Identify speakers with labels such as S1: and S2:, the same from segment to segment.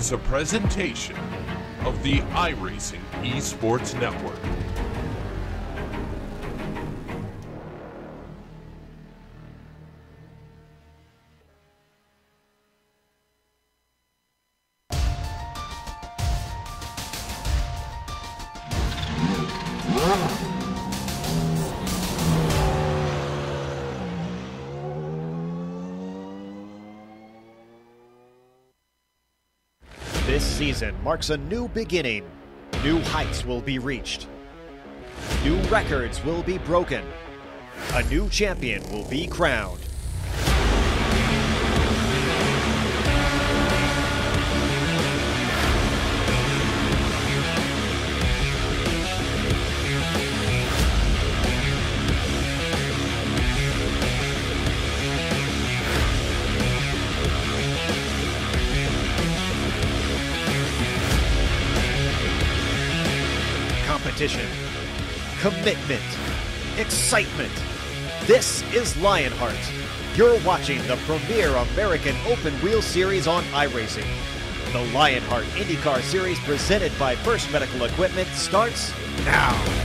S1: is a presentation of the iRacing Esports Network.
S2: This season marks a new beginning. New heights will be reached. New records will be broken. A new champion will be crowned. Competition, commitment, excitement. This is Lionheart. You're watching the premier American open wheel series on iRacing. The Lionheart IndyCar series presented by First Medical Equipment starts now.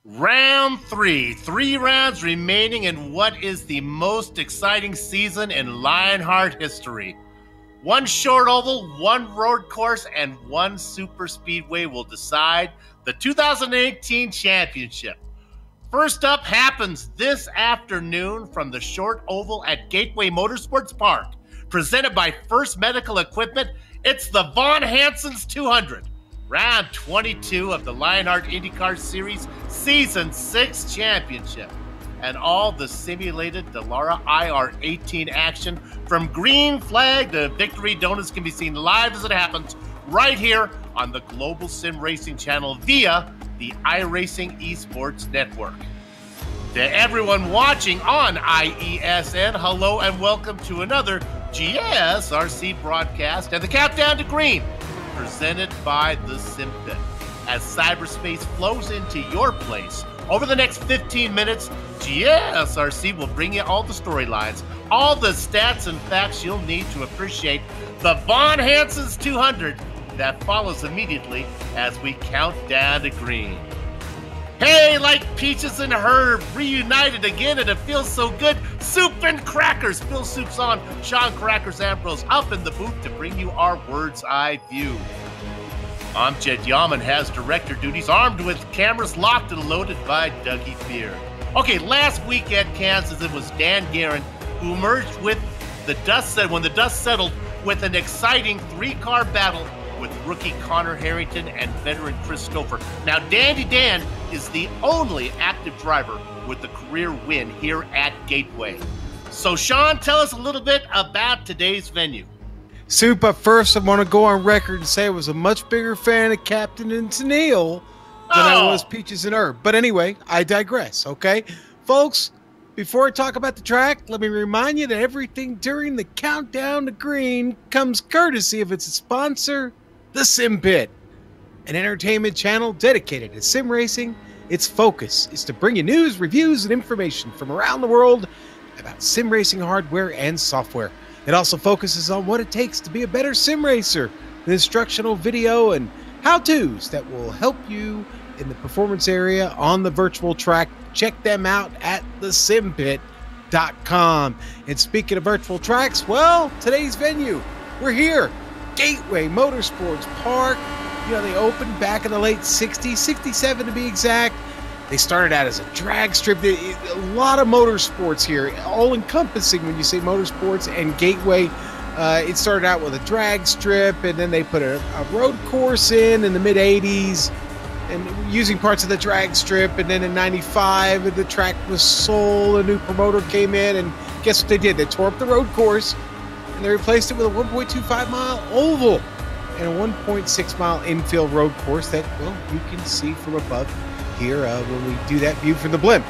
S3: Round 3. 3 rounds remaining in what is the most exciting season in Lionheart history. One short oval, one road course, and one super speedway will decide the 2018 championship. First up happens this afternoon from the short oval at Gateway Motorsports Park. Presented by First Medical Equipment, it's the Von Hansen's 200. Round 22 of the Lionheart IndyCar Series Season 6 Championship. And all the simulated Dallara IR18 action from green flag to victory donuts can be seen live as it happens right here on the Global Sim Racing channel via the iRacing Esports Network. To everyone watching on IESN, hello and welcome to another GSRC broadcast and the Countdown to Green, presented by the Sim Pit. As cyberspace flows into your place, over the next 15 minutes, GSRC will bring you all the storylines, all the stats and facts you'll need to appreciate the Von Hansen's 200 that follows immediately as we count down to green. Hey, like Peaches and Herb, reunited again, and it feels so good. Soup and Crackers. Phil Soup's on. Sean Crackers Ambrose up in the booth to bring you our Bird's Eye View. Amjad Yaman has director duties, armed with cameras locked and loaded by Dougie Beard. Okay, last week at Kansas, it was Dan Guerin who emerged with the dust when the dust settled with an exciting 3-car battle with rookie Connor Harrington and veteran Chris Stouffer. Now, Dandy Dan is the only active driver with the career win here at Gateway. So, Sean, tell us a little bit about today's venue.
S4: Soup, but first I want to go on record and say I was a much bigger fan of Captain and Tennille than I was Peaches and Herb. But anyway, I digress, okay? Folks, before I talk about the track, let me remind you that everything during the Countdown to Green comes courtesy of its sponsor, the Sim Pit, an entertainment channel dedicated to sim racing. Its focus is to bring you news, reviews, and information from around the world about sim racing hardware and software. It also focuses on what it takes to be a better sim racer, with instructional video and how-tos that will help you in the performance area on the virtual track. Check them out at thesimpit.com. And speaking of virtual tracks, well, today's venue, we're here, Gateway Motorsports Park. You know, they opened back in the late 60s, 67 to be exact. They started out as a drag strip. A lot of motorsports here, all-encompassing when you say motorsports and Gateway. It started out with a drag strip, and then they put a road course in the mid-'80s, and using parts of the drag strip. And then in '95, the track was sold. A new promoter came in, and guess what they did? They tore up the road course, and they replaced it with a 1.25-mile oval and a 1.6-mile infield road course that, well, you can see from above here when we do that view from the blimp.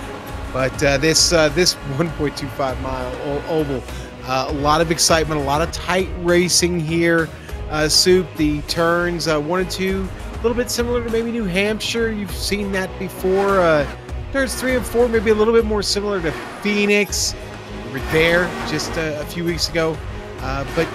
S4: But this 1.25-mile oval, a lot of excitement, a lot of tight racing here. Soup, the turns 1 and 2, a little bit similar to maybe New Hampshire. You've seen that before. Turns 3 and 4, maybe a little bit more similar to Phoenix. We were there just a few weeks ago, but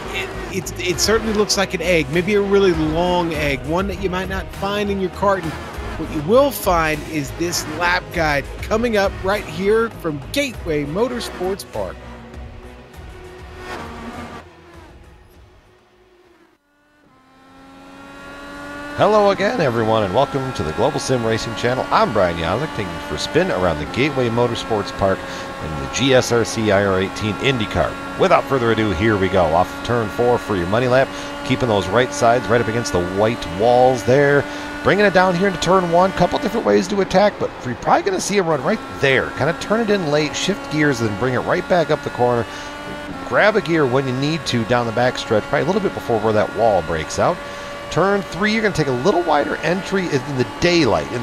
S4: it certainly looks like an egg, maybe a really long egg, one that you might not find in your carton. What you will find is this lap guide coming up right here from Gateway Motorsports Park.
S5: Hello again, everyone, and welcome to the Global Sim Racing Channel. I'm Brian Yazek, taking you for a spin around the Gateway Motorsports Park in the GSRC IR18 IndyCar. Without further ado, here we go. Off turn 4 for your money lap, keeping those right sides right up against the white walls there. Bringing it down here into turn 1. Couple different ways to attack, but you're probably going to see him run right there. Kind of turn it in late, shift gears, and then bring it right back up the corner. Grab a gear when you need to down the back stretch, probably a little bit before where that wall breaks out. Turn 3, you're going to take a little wider entry in the daylight. In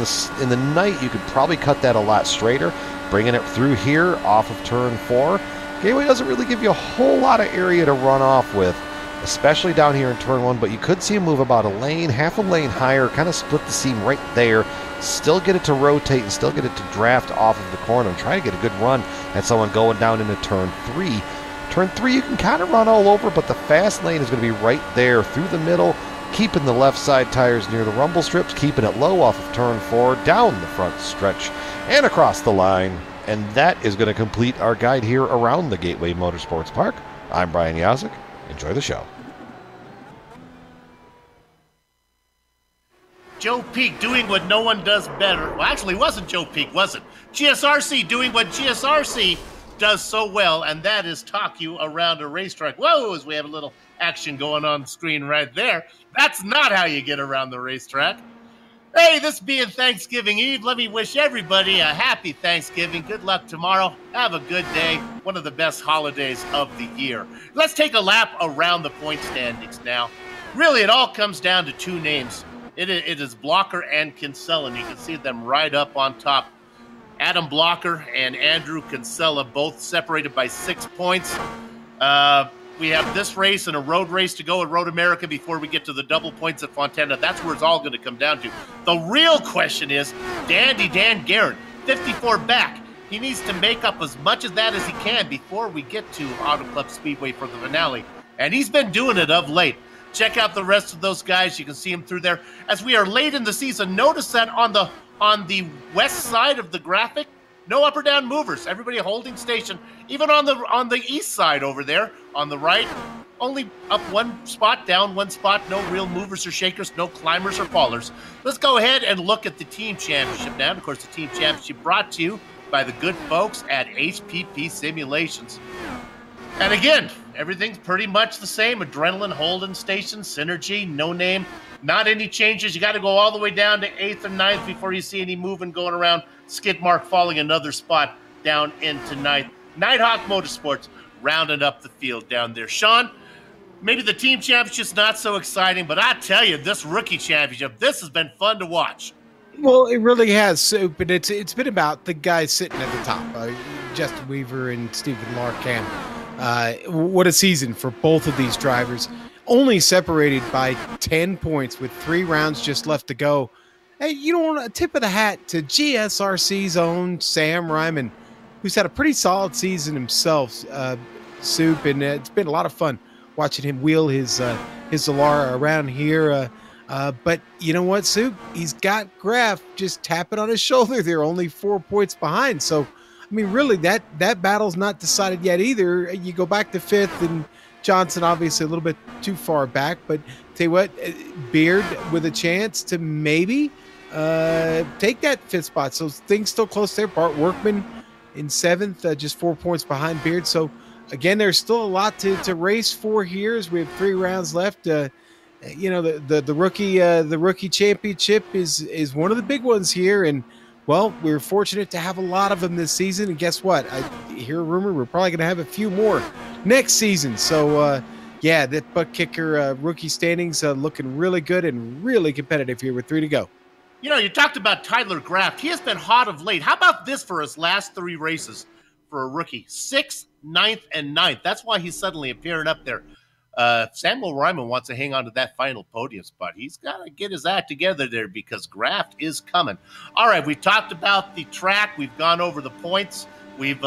S5: the night, you could probably cut that a lot straighter. Bringing it through here off of turn 4. Gateway doesn't really give you a whole lot of area to run off with, especially down here in turn 1, but you could see him move about a lane, half a lane higher, kind of split the seam right there. Still get it to rotate and still get it to draft off of the corner and try to get a good run at someone going down into turn 3. Turn 3, you can kind of run all over, but the fast lane is going to be right there through the middle, keeping the left side tires near the rumble strips, keeping it low off of turn 4, down the front stretch, and across the line. And that is going to complete our guide here around the Gateway Motorsports Park. I'm Brian Yazek. Enjoy the show.
S3: Joe Peak doing what no one does better. Well, actually, it wasn't Joe Peak, was it? GSRC doing what GSRC does so well, and that is talk you around a racetrack. Whoa, as we have a little action going on screen right there. That's not how you get around the racetrack. Hey, this being Thanksgiving Eve, let me wish everybody a happy Thanksgiving. Good luck tomorrow. Have a good day. One of the best holidays of the year. Let's take a lap around the point standings now. Really, it all comes down to two names. It is Blocker and Kinsella, and you can see them right up on top. Adam Blocker and Andrew Kinsella both separated by 6 points. We have this race and a road race to go at Road America before we get to the double points at Fontana. That's where it's all going to come down to. The real question is, Dandy Dan Garrett, 54 back. He needs to make up as much of that as he can before we get to Auto Club Speedway for the finale. And he's been doing it of late. Check out the rest of those guys. You can see them through there. As we are late in the season, notice that on the west side of the graphic, no up or down movers. Everybody holding station. Even on the east side over there, on the right, only up one spot, down one spot. No real movers or shakers, no climbers or fallers. Let's go ahead and look at the team championship now. And of course, the team championship brought to you by the good folks at HPP Simulations. And again, everything's pretty much the same. Adrenaline, Holden Station, Synergy, No Name. Not any changes. You got to go all the way down to 8th and 9th before you see any moving going around. Skidmark falling another spot down into 9th. Nighthawk Motorsports rounding up the field down there. Sean, maybe the team championship's not so exciting, but I tell you, this rookie championship, this has been fun to watch.
S4: Well, it really has, so, but it's been about the guys sitting at the top, Justin Weaver and Stephen Larkham. What a season for both of these drivers. Only separated by 10 points with 3 rounds just left to go. Hey, you know, a tip of the hat to GSRC's own Sam Ryman, who's had a pretty solid season himself, Soup, and it's been a lot of fun watching him wheel his Zalara around here. But you know what, Soup? He's got Graf just tapping on his shoulder. They're only 4 points behind. So, I mean, really, that battle's not decided yet either. You go back to 5th, and Johnson obviously a little bit too far back. But tell you what, Beard with a chance to maybe take that 5th spot. So things still close there. Bart Workman in 7th, just 4 points behind Beard. So, again, there's still a lot to race for here as we have 3 rounds left. You know, the rookie championship is one of the big ones here, and well, we're fortunate to have a lot of them this season. And guess what? I hear a rumor we're probably going to have a few more next season. So yeah, that butt kicker rookie standings looking really good and really competitive here with 3 to go.
S3: You know, you talked about Tyler Graft. He has been hot of late. How about this for his last 3 races for a rookie? 6th, 9th, and 9th. That's why he's suddenly appearing up there. Samuel Ryman wants to hang on to that final podium spot. He's got to get his act together there because Graft is coming. All right, we talked about the track. We've gone over the points. We've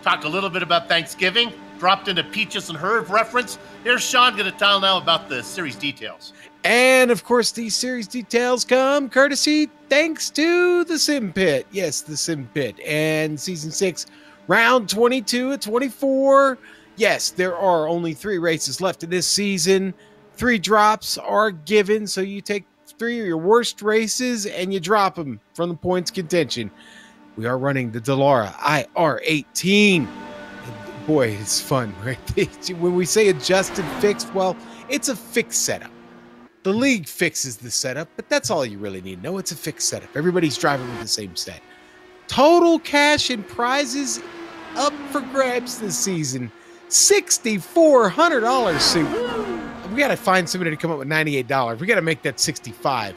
S3: Talk a little bit about Thanksgiving. Dropped in a Peaches and Herb reference. Here's Sean going to tell now about the series details.
S4: And, of course, these series details come courtesy thanks to the Sim Pit. Yes, the Sim Pit. And Season 6, Round 22 at 24. Yes, there are only 3 races left in this season. 3 drops are given, so you take 3 of your worst races and you drop them from the points contention. We are running the Dallara IR18. Boy, it's fun, right? When we say adjusted fixed, well, it's a fixed setup. The league fixes the setup, but that's all you really need. No, it's a fixed setup. Everybody's driving with the same set. Total cash and prizes up for grabs this season. $6,400 suit. We got to find somebody to come up with $98. We got to make that $65.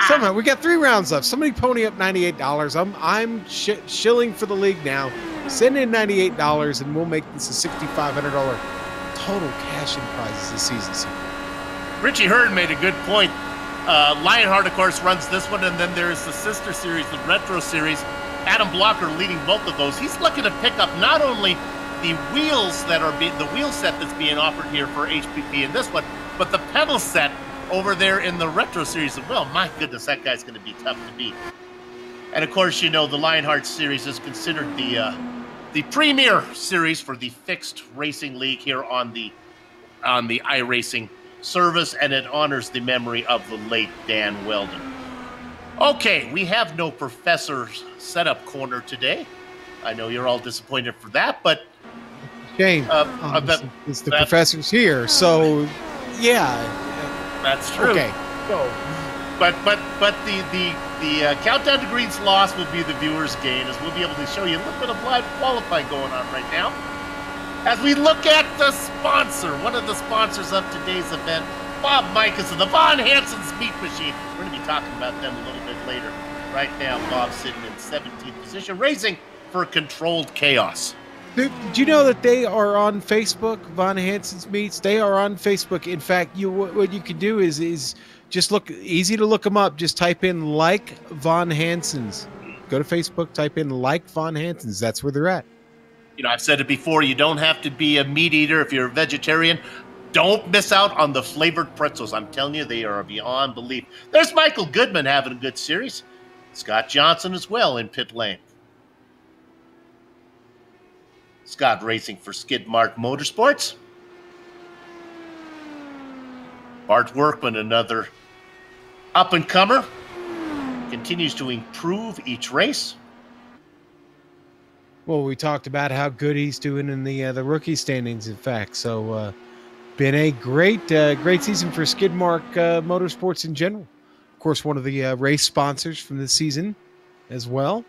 S4: Somehow, we got 3 rounds left. Somebody pony up $98. I'm shilling for the league now. Send in $98, and we'll make this a $6,500 total cash and prizes this season.
S3: Richie Hearn made a good point. Lionheart, of course, runs this one, and then there's the sister series, the Retro Series. Adam Blocker leading both of those. He's looking to pick up not only the wheels that are the wheel set that's being offered here for HPP in this one, but the pedal set over there in the Retro Series as well. My goodness, that guy's going to be tough to beat. And of course, you know, the Lionheart Series is considered the premier series for the fixed racing league here on the iRacing service, and it honors the memory of the late Dan Weldon. Okay, we have no Professor Setup Corner today. I know you're all disappointed for that, but
S4: shame. It's the professor's here, so yeah,
S3: that's true.
S4: Okay, go.
S3: But the countdown to Green's loss will be the viewer's gain, as we'll be able to show you a little bit of live qualifying going on right now. As we look at the sponsor, one of the sponsors of today's event, Bob Micus of the Von Hansen's Meat Machine. We're going to be talking about them a little bit later. Right now, Bob's sitting in 17th position, racing for Controlled Chaos.
S4: Did you know that they are on Facebook, Von Hansen's Meats? They are on Facebook. In fact, what you can do is just look, easy to look them up. Just type in like Von Hansen's. Go to Facebook, type in like Von Hansen's. That's where they're at.
S3: You know, I've said it before, you don't have to be a meat eater if you're a vegetarian. Don't miss out on the flavored pretzels. I'm telling you, they are beyond belief. There's Michael Goodman having a good series. Scott Johnson as well in pit lane. Scott racing for Skidmark Motorsports. Bart Workman, another up-and-comer, continues to improve each race.
S4: Well, we talked about how good he's doing in the rookie standings, in fact. So, been a great season for Skidmark Motorsports in general. Of course, one of the race sponsors from this season as well.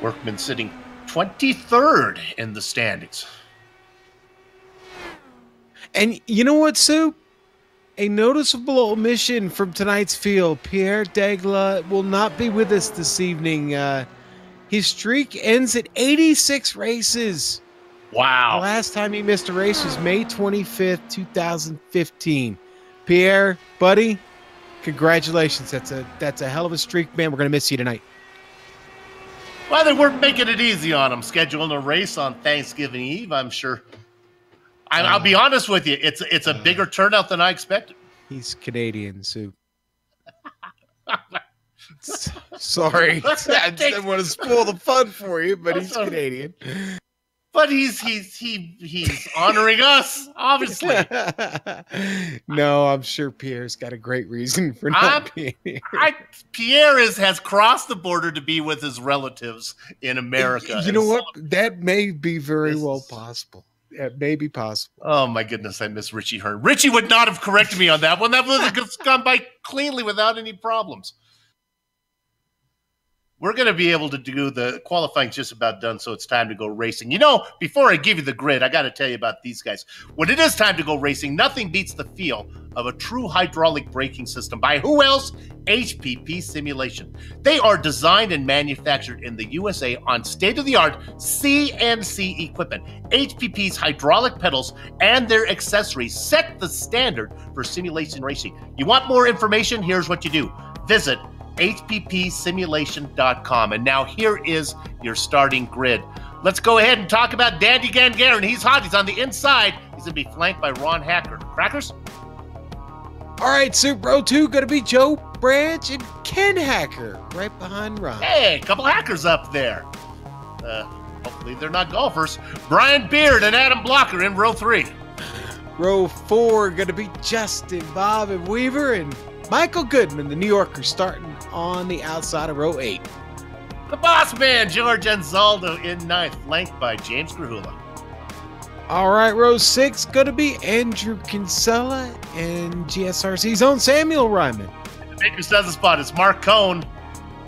S3: Workman sitting 23rd in the standings. And
S4: you know what, Sue? A noticeable omission from tonight's field. Pierre Degla will not be with us this evening. His streak ends at 86 races.
S3: Wow.
S4: The last time he missed a race was May 25th, 2015. Pierre, buddy, congratulations. That's a hell of a streak, man. We're going to miss you tonight.
S3: Well, they weren't making it easy on him, scheduling a race on Thanksgiving Eve, I'm sure. I'll be honest with you, it's a bigger turnout than I expected.
S4: He's Canadian, Sue. Sorry. I didn't want to spoil the fun for you, but he's Canadian.
S3: But he's honoring us, obviously.
S4: No, I'm sure Pierre's got a great reason for not being here.
S3: Pierre has crossed the border to be with his relatives in America.
S4: You know what? That may be very well possible. It may be possible.
S3: Oh, my goodness. I miss Richie Hearn. Richie would not have corrected me on that one. That would have gone by cleanly without any problems. We're going to be able to do the qualifying just about done, so it's time to go racing. You know, before I give you the grid, I got to tell you about these guys. When it is time to go racing, nothing beats the feel of a true hydraulic braking system. By who else? HPP Simulation. They are designed and manufactured in the USA on state-of-the-art CNC equipment. HPP's hydraulic pedals and their accessories set the standard for simulation racing. You want more information? Here's what you do. Visit hppsimulation.com. And now here is your starting grid. Let's go ahead and talk about Dandy Gangaren. He's hot. He's on the inside. He's going to be flanked by Ron Hacker. Crackers?
S4: All right, Super Row 2 going to be Joe Branch and Ken Hacker right behind Ron.
S3: Hey, a couple hackers up there. Hopefully they're not golfers. Brian Beard and Adam Blocker in row 3.
S4: Row 4 going to be Justin, Bob, and Weaver, and Michael Goodman, the New Yorker, starting on the outside of row 8.
S3: The boss man, George Anzaldo, in 9th, flanked by James Grahula.
S4: All right, row 6 going to be Andrew Kinsella and GSRC's own Samuel Ryman.
S3: The Baker's dozen spot is Mark Cohn.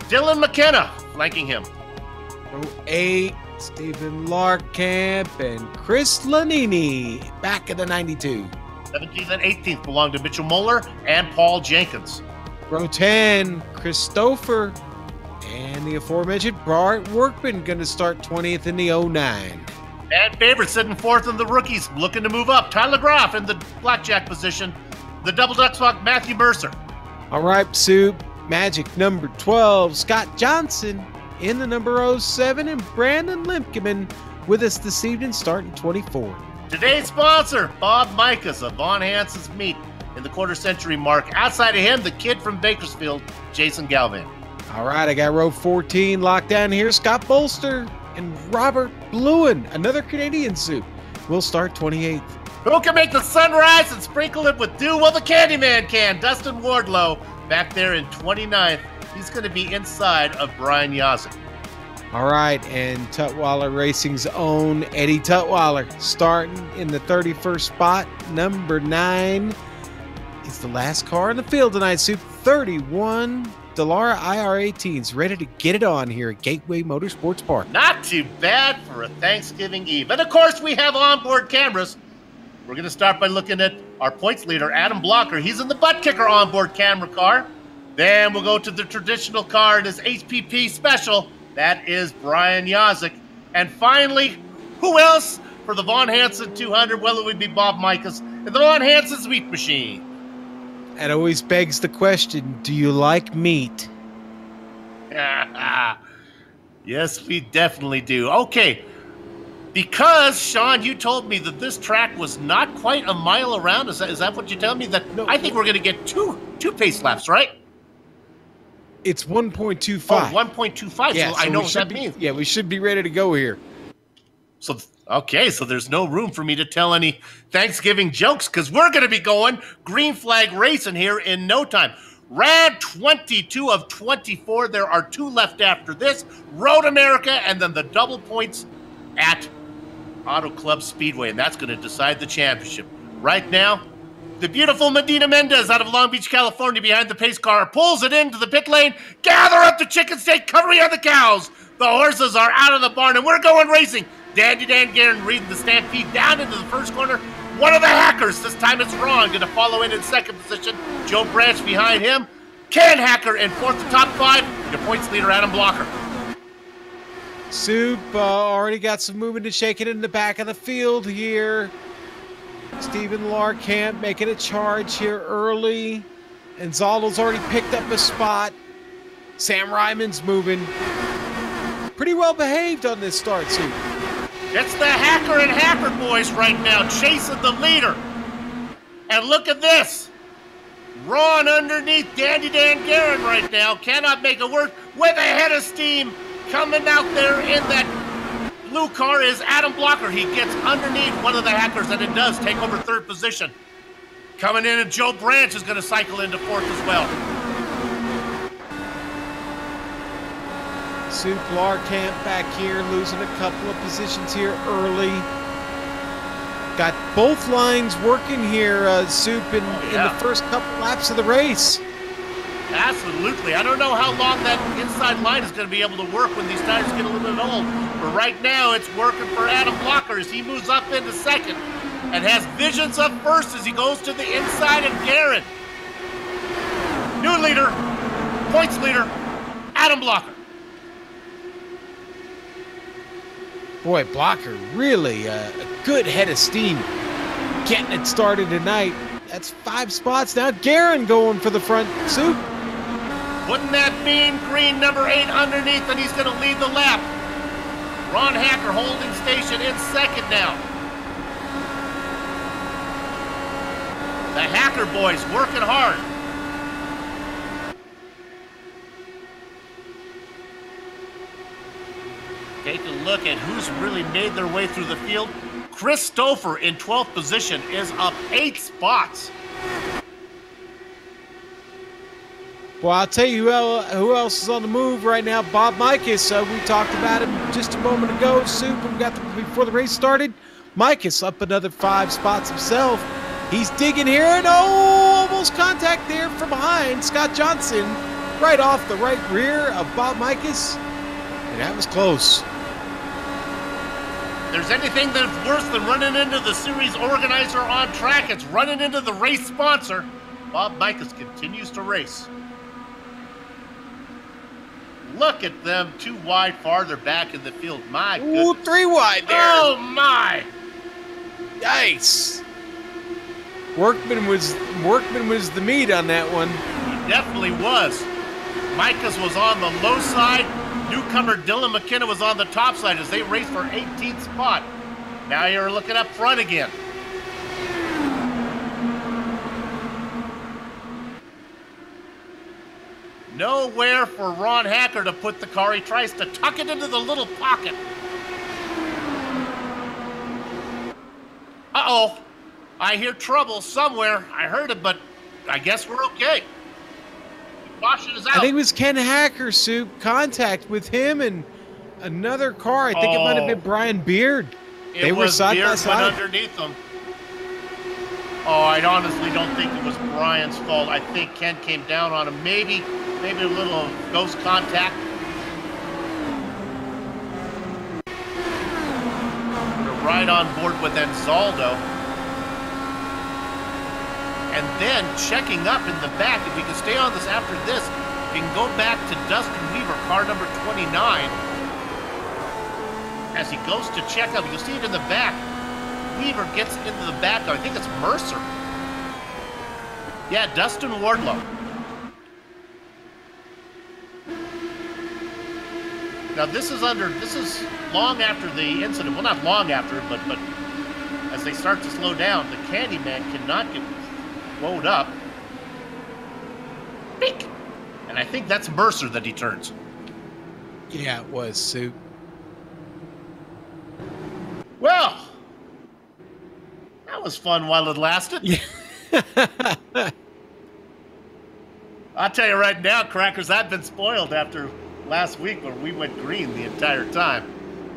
S3: Dylan McKenna flanking him.
S4: Row 8, Stephen Larkamp and Chris Lanini, back in the 92.
S3: 17th and 18th belong to Mitchell Moeller and Paul Jenkins.
S4: Row 10, Christopher and the aforementioned Bart Workman going to start 20th in the 09.
S3: And favorite sitting 4th in the rookies, looking to move up. Tyler Groff in the blackjack position. The double duck spot, Matthew Mercer.
S4: All right, Soup, Magic number 12, Scott Johnson in the number 07, and Brandon Limkeman with us this evening, starting 24.
S3: Today's sponsor, Bob Micas of Von Hansen's Meat in the quarter-century mark. Outside of him, the kid from Bakersfield, Jason Galvin.
S4: All right, I got row 14 locked down here. Scott Bolster and Robert Bluen, another Canadian Soup, will start 28th.
S3: Who can make the sun rise and sprinkle it with dew? Well, the Candyman can. Dustin Wardlow back there in 29th. He's going to be inside of Brian Yazek.
S4: All right, and Tutwiler Racing's own Eddie Tutwiler starting in the 31st spot. Number 9 is the last car in the field tonight, Soup. 31 Dallara IR18's ready to get it on here at Gateway Motorsports Park.
S3: Not too bad for a Thanksgiving Eve. And of course, we have onboard cameras. We're going to start by looking at our points leader, Adam Blocker. He's in the butt kicker onboard camera car. Then we'll go to the traditional car in his HPP special. That is Brian Yazek. And finally, who else for the Von Hansen 200? Well, it would be Bob Micas and the Von Hansen's Meat Machine.
S4: That always begs the question, do you like meat?
S3: Yes, we definitely do. Okay, because, Sean, you told me that this track was not quite a mile around. Is that what you're telling me?
S4: No.
S3: I think we're going to get two pace laps, right?
S4: It's 1.25.
S3: Oh, 1.25.
S4: Yeah,
S3: so I know what that
S4: be,
S3: means.
S4: Yeah, we should be ready to go here.
S3: So, okay, so there's no room for me to tell any Thanksgiving jokes because we're going to be going green flag racing here in no time. Rad 22 of 24. There are 2 left after this. Road America and then the double points at Auto Club Speedway, and that's going to decide the championship. Right now, the beautiful Medina Mendez out of Long Beach, California, behind the pace car, pulls it into the pit lane. Gather up the chicken steak, cover on the cows. The horses are out of the barn, and we're going racing. Dandy Dan Garen leading the stampede down into the first corner. One of the hackers, this time it's Ron, going to follow in second position. Joe Branch behind him. Ken Hacker in 4th to top 5. Your points leader, Adam Blocker.
S4: Soup already got some movement and shaking in the back of the field here. Stephen Larkamp making a charge here early. And Zaldo's already picked up a spot. Sam Ryman's moving. Pretty well behaved on this start, Soup.
S3: It's the Hacker and Hacker boys right now chasing the leader. And look at this. Ron underneath Dandy Dan Garen right now. Cannot make it work with a head of steam. Coming out there in that blue car is Adam Blocker. He gets underneath one of the hackers, and it does take over 3rd position. Coming in, and Joe Branch is going to cycle into 4th as well.
S4: Soup Larkamp back here, losing a couple of positions here early. Got both lines working here, Soup, in the first couple laps of the race.
S3: Absolutely. I don't know how long that inside line is going to be able to work when these tires get a little bit old. But right now, it's working for Adam Blocker as he moves up into 2nd and has visions up 1st as he goes to the inside of Garen. New leader, points leader, Adam Blocker.
S4: Boy, Blocker, really a good head of steam getting it started tonight. That's 5 spots now. Garen going for the front, Soup.
S3: Wouldn't that mean green number 8 underneath, and he's going to lead the lap? Ron Hacker holding station in second now. The Hacker boys working hard. Take a look at who's really made their way through the field. Chris Stouffer in 12th position is up 8 spots.
S4: Well, I'll tell you who else is on the move right now. Bob Mikus. We talked about him just a moment ago. Before the race started. Mikus up another 5 spots himself. He's digging here, and almost contact there from behind. Scott Johnson right off the right rear of Bob Mikus. And that was close.
S3: There's anything that's worse than running into the series organizer on track, it's running into the race sponsor. Bob Mikus continues to race. Look at them, 2 wide farther back in the field. My goodness.
S4: Ooh, 3 wide there.
S3: Oh, my.
S4: Nice. Workman was the meat on that one.
S3: He definitely was. Mikus was on the low side. Newcomer Dylan McKenna was on the top side as they raced for 18th spot. Now you're looking up front again. Nowhere for Ron Hacker to put the car. He tries to tuck it into the little pocket. Uh-oh. I hear trouble somewhere. I heard it, but I guess we're okay. Caution is out.
S4: I think it was Ken Hacker, Soup. Contact with him and another car. I think it might have been Brian Beard. They were side by side.
S3: Underneath them. Oh, I honestly don't think it was Brian's fault. I think Ken came down on him. Maybe a little ghost contact. We're right on board with Anzaldo. And then checking up in the back, if we can stay on this after this, we can go back to Dustin Weaver, car number 29. As he goes to check up, you'll see it in the back. Weaver gets into the back, I think it's Mercer. Yeah, Dustin Wardlow. Now this is long after the incident. Well, not long after, but as they start to slow down, the Candyman cannot get load up. Beak. And I think that's Mercer that he turns.
S4: Yeah, it was, Soup.
S3: Well, that was fun while it lasted.
S4: Yeah.
S3: I'll tell you right now, Crackers, I've been spoiled after last week where we went green the entire time.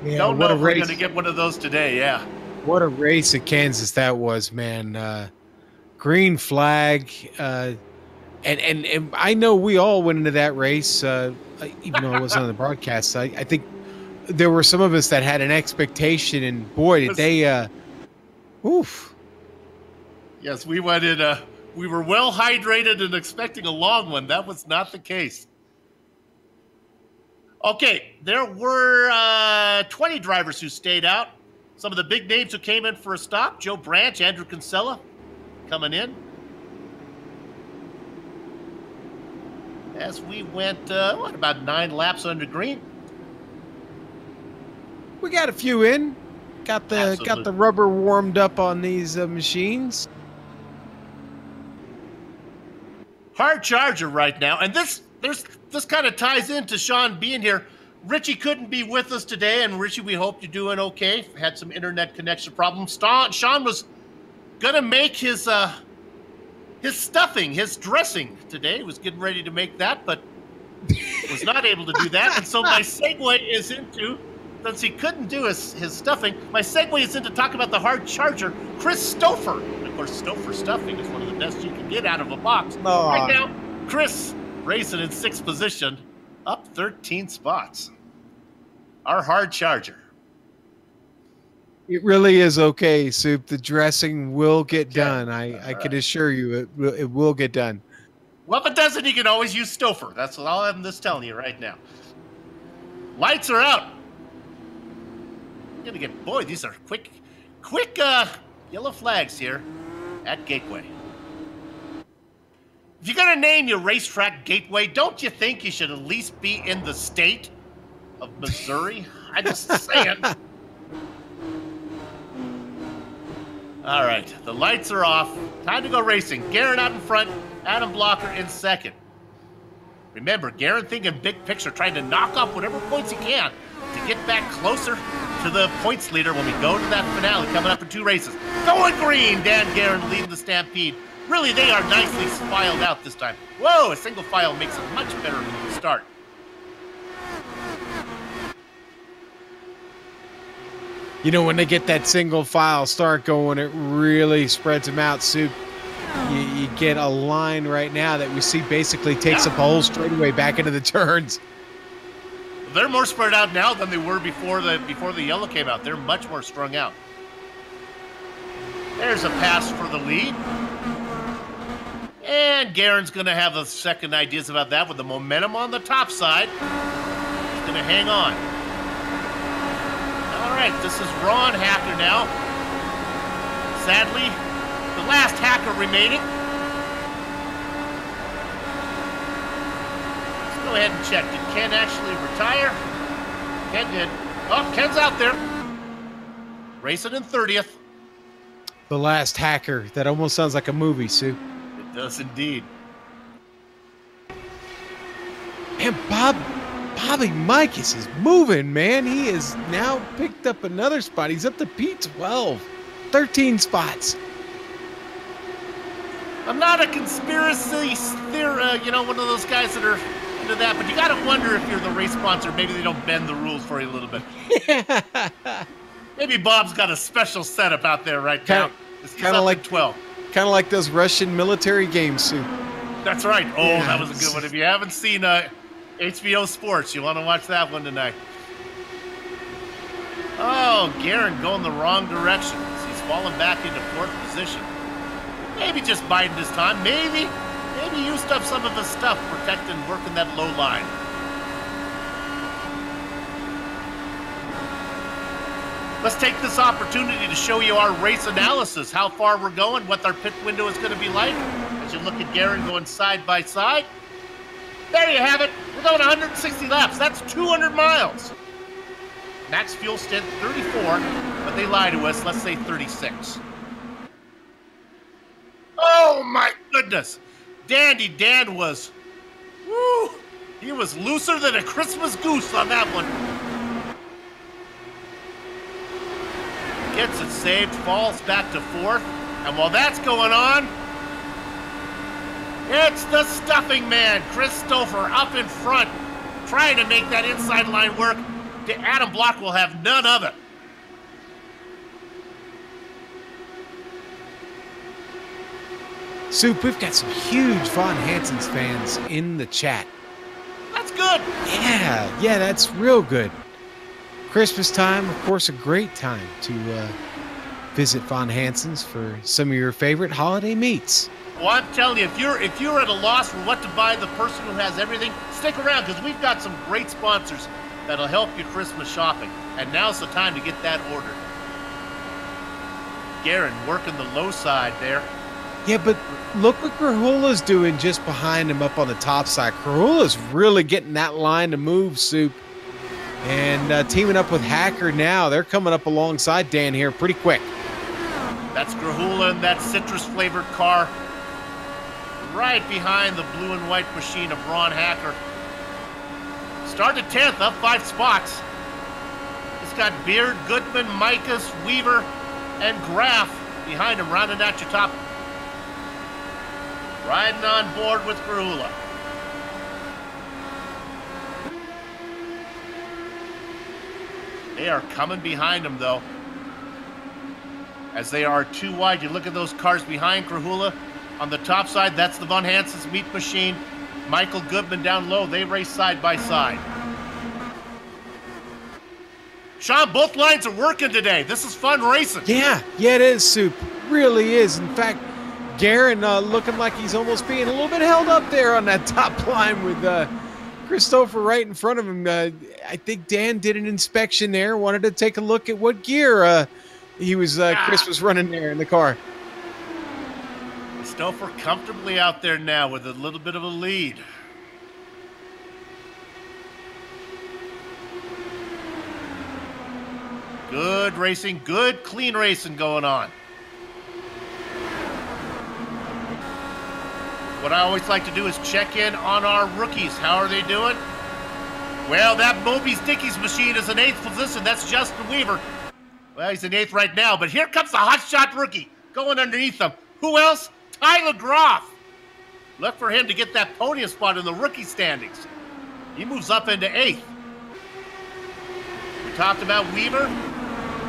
S4: Yeah,
S3: Don't know if we're going to get one of those today, yeah.
S4: What a race at Kansas that was, man. Green flag, and I know we all went into that race, even though it wasn't on the broadcast. I think there were some of us that had an expectation, and boy, did they, oof.
S3: Yes, we went in, we were well hydrated and expecting a long one. That was not the case. Okay, there were 20 drivers who stayed out. Some of the big names who came in for a stop: Joe Branch, Andrew Kinsella, coming in. As we went, about 9 laps under green.
S4: We got a few in. Got the rubber warmed up on these machines.
S3: Hard charger right now, and this kind of ties into Sean being here. Richie couldn't be with us today, and Richie, we hope you're doing okay. Had some internet connection problems. Sean was gonna make his stuffing, his dressing today. He was getting ready to make that, but was not able to do that. And so my segue is into, since he couldn't do his stuffing, my segue is into talk about the hard charger, Chris Stouffer. And of course, Stouffer stuffing is one of the best you can get out of a box.
S4: Oh.
S3: Right now, Chris racing in 6th position, up 13 spots. Our hard charger.
S4: It really is okay, Soup. The dressing will get done. I can assure you it will get done.
S3: Well, if it doesn't, you can always use Stouffer. That's all I'm just telling you right now. Lights are out. I'm gonna get, boy, these are quick yellow flags here at Gateway. If you're going to name your racetrack Gateway, don't you think you should at least be in the state of Missouri? I just saying. All right, the lights are off. Time to go racing. Garen out in front, Adam Blocker in second. Remember, Garen thinking big picture, trying to knock off whatever points he can to get back closer to the points leader when we go to that finale coming up in 2 races. Going green, Dan Garen leading the Stampede. Really, they are nicely filed out this time. Whoa, a single file makes a much better start.
S4: You know, when they get that single file start going, it really spreads them out, Soup. You get a line right now that we see basically takes up a whole straightaway back into the turns.
S3: They're more spread out now than they were before the yellow came out. They're much more strung out. There's a pass for the lead. And Garen's going to have the second ideas about that with the momentum on the top side. He's going to hang on. All right, this is Ron Hacker now. Sadly, the last Hacker remaining. Let's go ahead and check. Did Ken actually retire? Ken did. Oh, Ken's out there. Racing in 30th.
S4: The last Hacker. That almost sounds like a movie, Sue.
S3: It does indeed.
S4: And Bobby Mikas is moving, man. He has now picked up another spot. He's up to P12. 13 spots.
S3: I'm not a conspiracy theorist, one of those guys that are into that, but you got to wonder if you're the race sponsor, maybe they don't bend the rules for you a little bit. Maybe Bob's got a special setup out there right now.
S4: Kind of like
S3: 12.
S4: Kind of like those Russian military games, Sue.
S3: That's right. Oh, yeah. That was a good one. If you haven't seen HBO Sports, you want to watch that one tonight. Oh, Garen going the wrong direction. He's fallen back into 4th position. Maybe just biding his time. Maybe used up some of his stuff protecting, working that low line. Let's take this opportunity to show you our race analysis, how far we're going, what our pit window is going to be like. As you look at Garen going side by side. There you have it. We're going 160 laps. That's 200 miles. Max fuel stint 34, but they lie to us. Let's say 36. Oh my goodness. Dandy Dan was, woo, he was looser than a Christmas goose on that one. Gets it saved, falls back to 4th. And while that's going on, it's the stuffing man, Christopher, up in front, trying to make that inside line work. Adam Block will have none of it.
S4: Soup, we've got some huge Von Hansen's fans in the chat.
S3: That's good.
S4: Yeah, that's real good. Christmas time, of course, a great time to visit Von Hansen's for some of your favorite holiday meats.
S3: Well, I'm telling you, if you're at a loss for what to buy, the person who has everything, stick around because we've got some great sponsors that'll help you Christmas shopping. And now's the time to get that ordered. Garen working the low side there.
S4: Yeah, but look what Grahula's doing just behind him up on the top side. Grahula's really getting that line to move, Soup. And teaming up with Hacker now. They're coming up alongside Dan here pretty quick.
S3: That's Grahula in that citrus-flavored car. Right behind the blue and white machine of Ron Hacker. Started 10th, up 5 spots. It's got Beard, Goodman, Mikas, Weaver, and Graff behind him, rounding out your top. Riding on board with Grahula. They are coming behind him, though. As they are 2 wide, you look at those cars behind Grahula. On the top side, that's the Von Hansen's meat machine. Michael Goodman down low. They race side by side. Sean, both lines are working today. This is fun racing.
S4: Yeah, it is, Soup. Really is. In fact, Garen looking like he's almost being a little bit held up there on that top line with Christopher right in front of him. I think Dan did an inspection there, wanted to take a look at what gear Chris was running there in the car.
S3: Stouffer comfortably out there now with a little bit of a lead. Good racing, good clean racing going on. What I always like to do is check in on our rookies. How are they doing? Well, that Moby's Dickies machine is in 8th position. That's Justin Weaver. Well, he's in 8th right now, but here comes the hotshot rookie going underneath him. Who else? Tyler Groff. Look for him to get that podium spot in the rookie standings. He moves up into 8th. We talked about Weaver.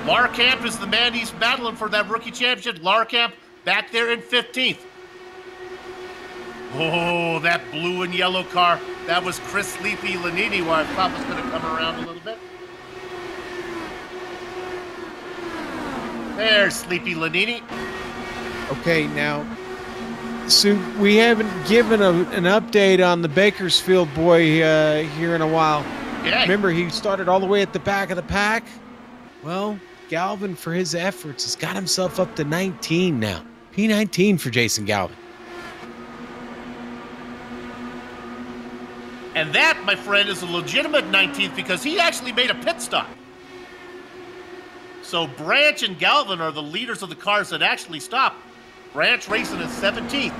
S3: Larkamp is the man he's battling for that rookie championship. Larkamp back there in 15th. Oh, that blue and yellow car. That was Chris Sleepy Lanini, who I thought was going to come around a little bit. There's Sleepy Lanini.
S4: Okay, now, so we haven't given an update on the Bakersfield boy here in a while.
S3: Yeah.
S4: Remember, he started all the way at the back of the pack? Well, Galvin, for his efforts, has got himself up to 19 now. P19 for Jason Galvin.
S3: And that, my friend, is a legitimate 19th because he actually made a pit stop. So Branch and Galvin are the leaders of the cars that actually stopped. Branch racing in 17th.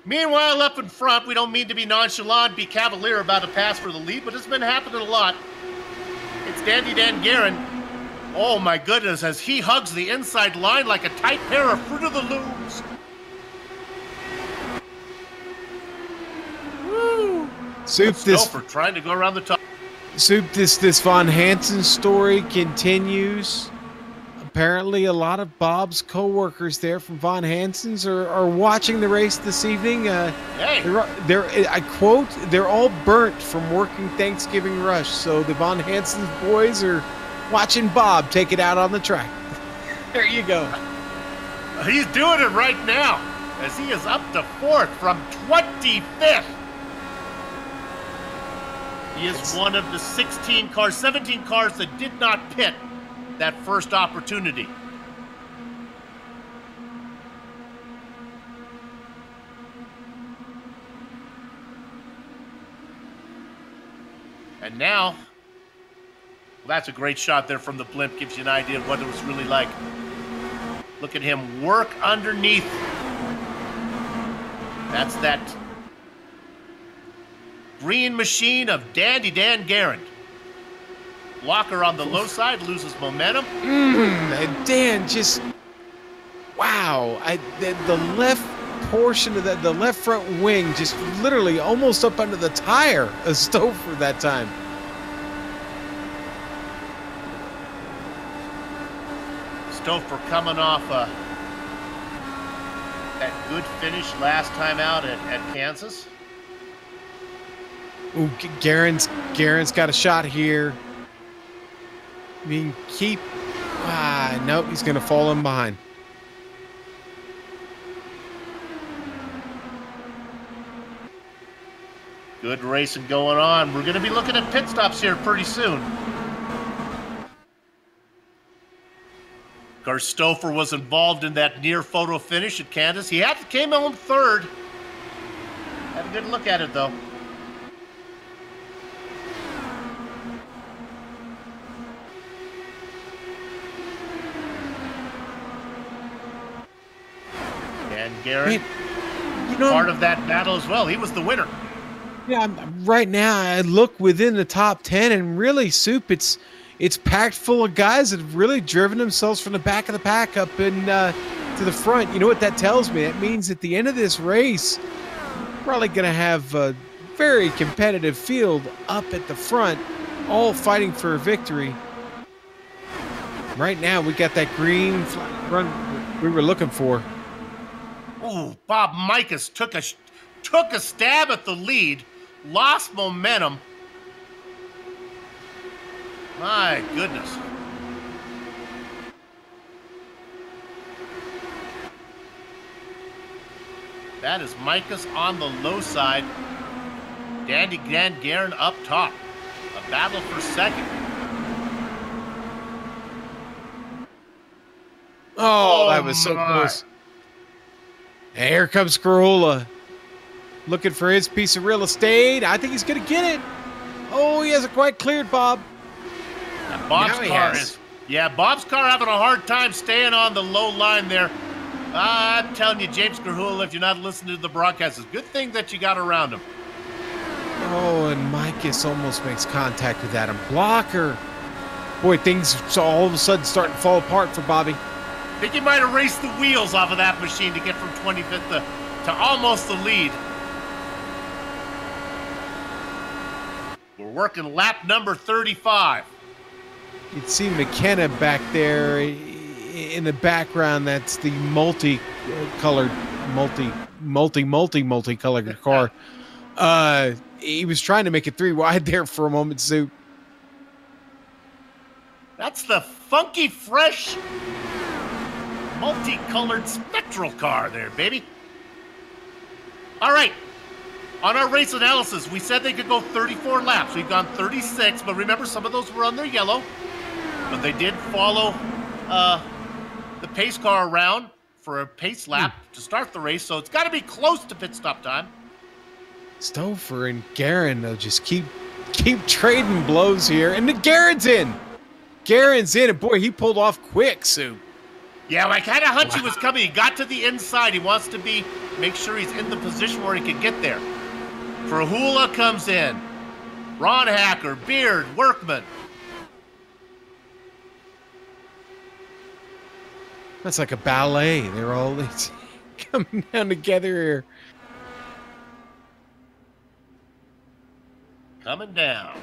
S3: Meanwhile, up in front, we don't mean to be nonchalant, be cavalier about a pass for the lead, but it's been happening a lot. It's Dandy Dan Guerin. Oh my goodness, as he hugs the inside line like a tight pair of Fruit of the Looms. Woo!
S4: Soup,
S3: Stouffer trying to go around the top.
S4: Soup, this Von Hansen story continues. Apparently, a lot of Bob's co-workers there from Von Hansen's are watching the race this evening.
S3: Hey.
S4: They're, I quote, they're all burnt from working Thanksgiving rush. So the Von Hansen's boys are watching Bob take it out on the track. There you go.
S3: He's doing it right now as he is up to 4th from 25th. He is one of the 17 cars that did not pit that first opportunity. And now, well, that's a great shot there from the blimp. Gives you an idea of what it was really like. Look at him work underneath. That's that green machine of Dandy Dan Guerin. Blocker on the low side, loses momentum.
S4: Dan, just wow! The left portion of the left front wing just literally almost up under the tire of Stouffer that time.
S3: Stouffer coming off that good finish last time out at Kansas.
S4: Ooh, Guerin's got a shot here. I mean, nope, he's going to fall in behind.
S3: Good racing going on. We're going to be looking at pit stops here pretty soon. Of course, Stouffer was involved in that near photo finish at Kansas. He came home 3rd. Had a good look at it, though. And Guerin, part of that battle as well. He was the winner.
S4: Yeah, right now I look within the top 10, and really, Soup, it's packed full of guys that have really driven themselves from the back of the pack up and to the front. You know what that tells me? That means at the end of this race, we're probably going to have a very competitive field up at the front, all fighting for a victory. Right now, we got that green run we were looking for.
S3: Ooh, Bob Mikas took a stab at the lead, lost momentum. My goodness. That is Mikas on the low side. Dandy Dan Guerin up top. A battle for second.
S4: Oh, that was so close. And here comes Carula, looking for his piece of real estate. I think he's going to get it. Oh, he hasn't quite cleared, Bob.
S3: And Bob's car having a hard time staying on the low line there. I'm telling you, James Carula, if you're not listening to the broadcast, it's a good thing that you got around him.
S4: Oh, and Micus almost makes contact with Adam Blocker. Boy, things all of a sudden starting to fall apart for Bobby.
S3: I think he might have raced the wheels off of that machine to get from 25th to almost the lead. We're working lap number 35.
S4: You'd see McKenna back there in the background. That's the multicolored car. He was trying to make it 3 wide there for a moment, Sue.
S3: That's the funky, fresh, multicolored spectral car there, baby. All right. On our race analysis, we said they could go 34 laps. We've gone 36, but remember, some of those were on their yellow. But they did follow the pace car around for a pace lap to start the race, so it's got to be close to pit stop time.
S4: Stouffer and Guerin, they'll just keep trading blows here. And the Guerin's in. And boy, he pulled off quick, Sue.
S3: Yeah, I kind of hunch he was coming. He got to the inside. He wants to make sure he's in the position where he can get there. Frahula comes in. Ron Hacker, Beard, Workman.
S4: That's like a ballet. They're all coming down together here.
S3: Coming down.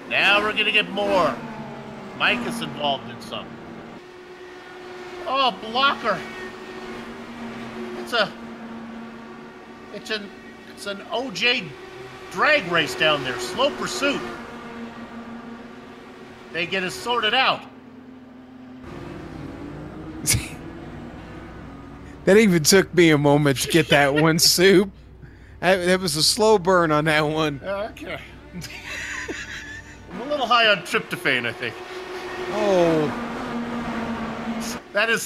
S3: Now we're going to get more. Mike is involved in some. Oh, Blocker. It's an OJ drag race down there. Slow pursuit. They get it sorted out.
S4: That even took me a moment to get that one, Soup. That was a slow burn on that one.
S3: Okay. I'm a little high on tryptophan, I think.
S4: Oh.
S3: That is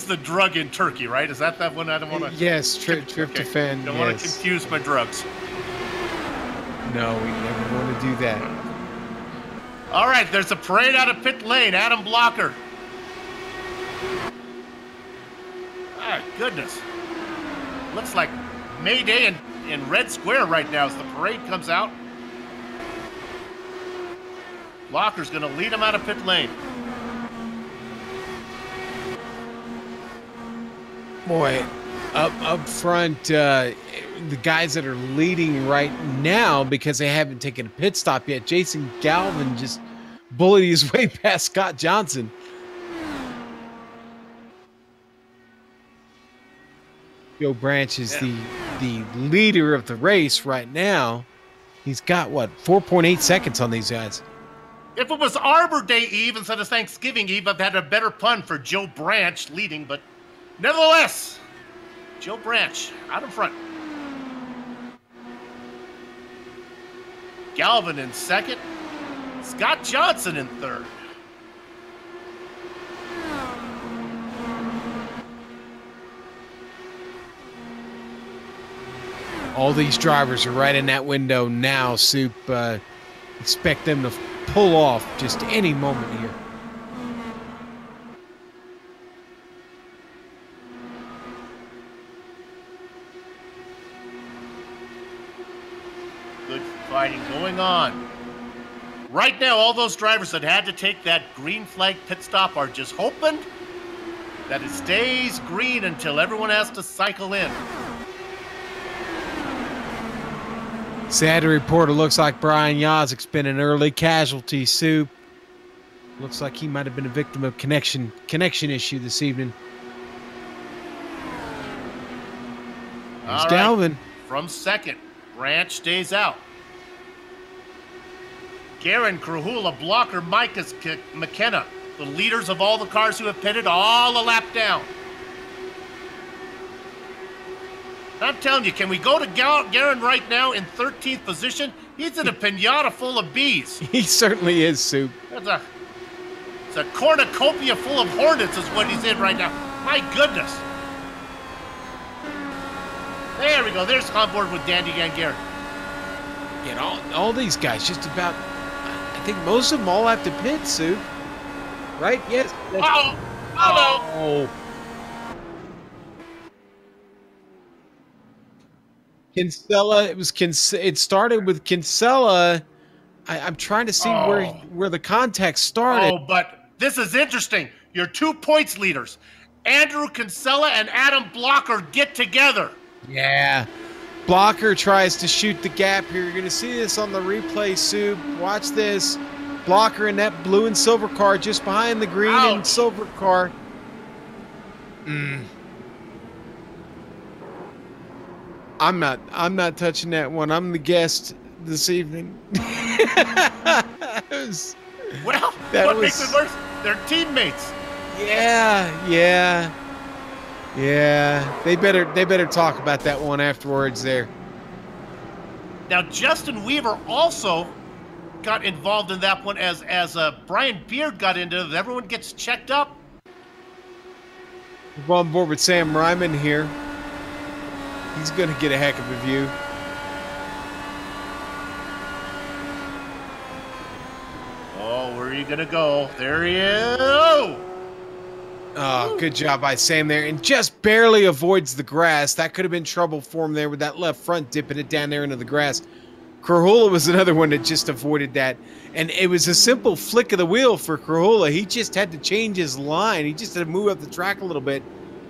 S3: the drug in Turkey, right? Is that one? I don't want to.
S4: Yes, tryptophan.
S3: Okay. Don't want to confuse my drugs.
S4: No, we never want to do that.
S3: All right, there's a parade out of pit lane. Adam Blocker. My goodness. Looks like May Day in Red Square right now as the parade comes out. Blocker's going to lead him out of pit lane.
S4: Boy, up front, the guys that are leading right now because they haven't taken a pit stop yet. Jason Galvin just bullied his way past Scott Johnson. Joe Branch is the leader of the race right now. He's got, 4.8 seconds on these guys.
S3: If it was Arbor Day Eve instead of Thanksgiving Eve, I've had a better pun for Joe Branch leading, but nevertheless, Joe Branch out in front. Galvin in second. Scott Johnson in third.
S4: All these drivers are right in that window now, Soup. Expect them to pull off just any moment here.
S3: Good fighting going on. Right now, all those drivers that had to take that green flag pit stop are just hoping that it stays green until everyone has to cycle in.
S4: Sad to report, it looks like Brian Yazik's been an early casualty, Soup. Looks like he might have been a victim of connection issue this evening. There's Galvin.
S3: From second, Branch stays out. Guerin, Krahula, Blocker, Micus, McKenna, the leaders of all the cars who have pitted, all a lap down. I'm telling you, can we go to Guerin right now in 13th position? He's in a pinata full of bees.
S4: He certainly is, Soup.
S3: That's a It's a cornucopia full of hornets is what he's in right now. My goodness. There we go. There's on board with Dandy Gangaren.
S4: Yeah, all these guys, just about, I think most of them all have to pit, Sue. Right? Yes.
S3: Oh,
S4: oh. Kinsella, it started with Kinsella. I'm trying to see where the contact started.
S3: Oh, but this is interesting. Your 2 points leaders, Andrew Kinsella and Adam Blocker, get together.
S4: Yeah. Blocker tries to shoot the gap here. You're going to see this on the replay, Sue. Watch this. Blocker in that blue and silver car just behind the green and silver car. I'm not touching that one. I'm the guest this evening.
S3: What makes it worse? They're teammates.
S4: Yeah. They better talk about that one afterwards there.
S3: Now Justin Weaver also got involved in that one as Brian Beard got into it. Everyone gets checked up.
S4: We're on board with Sam Ryman here. He's going to get a heck of a view.
S3: Oh, where are you going to go? There he is.
S4: Oh, good job by Sam there. And just barely avoids the grass. That could have been trouble for him there with that left front dipping it down there into the grass. Krahula was another one that just avoided that. And it was a simple flick of the wheel for Krahula. He just had to change his line. He just had to move up the track a little bit.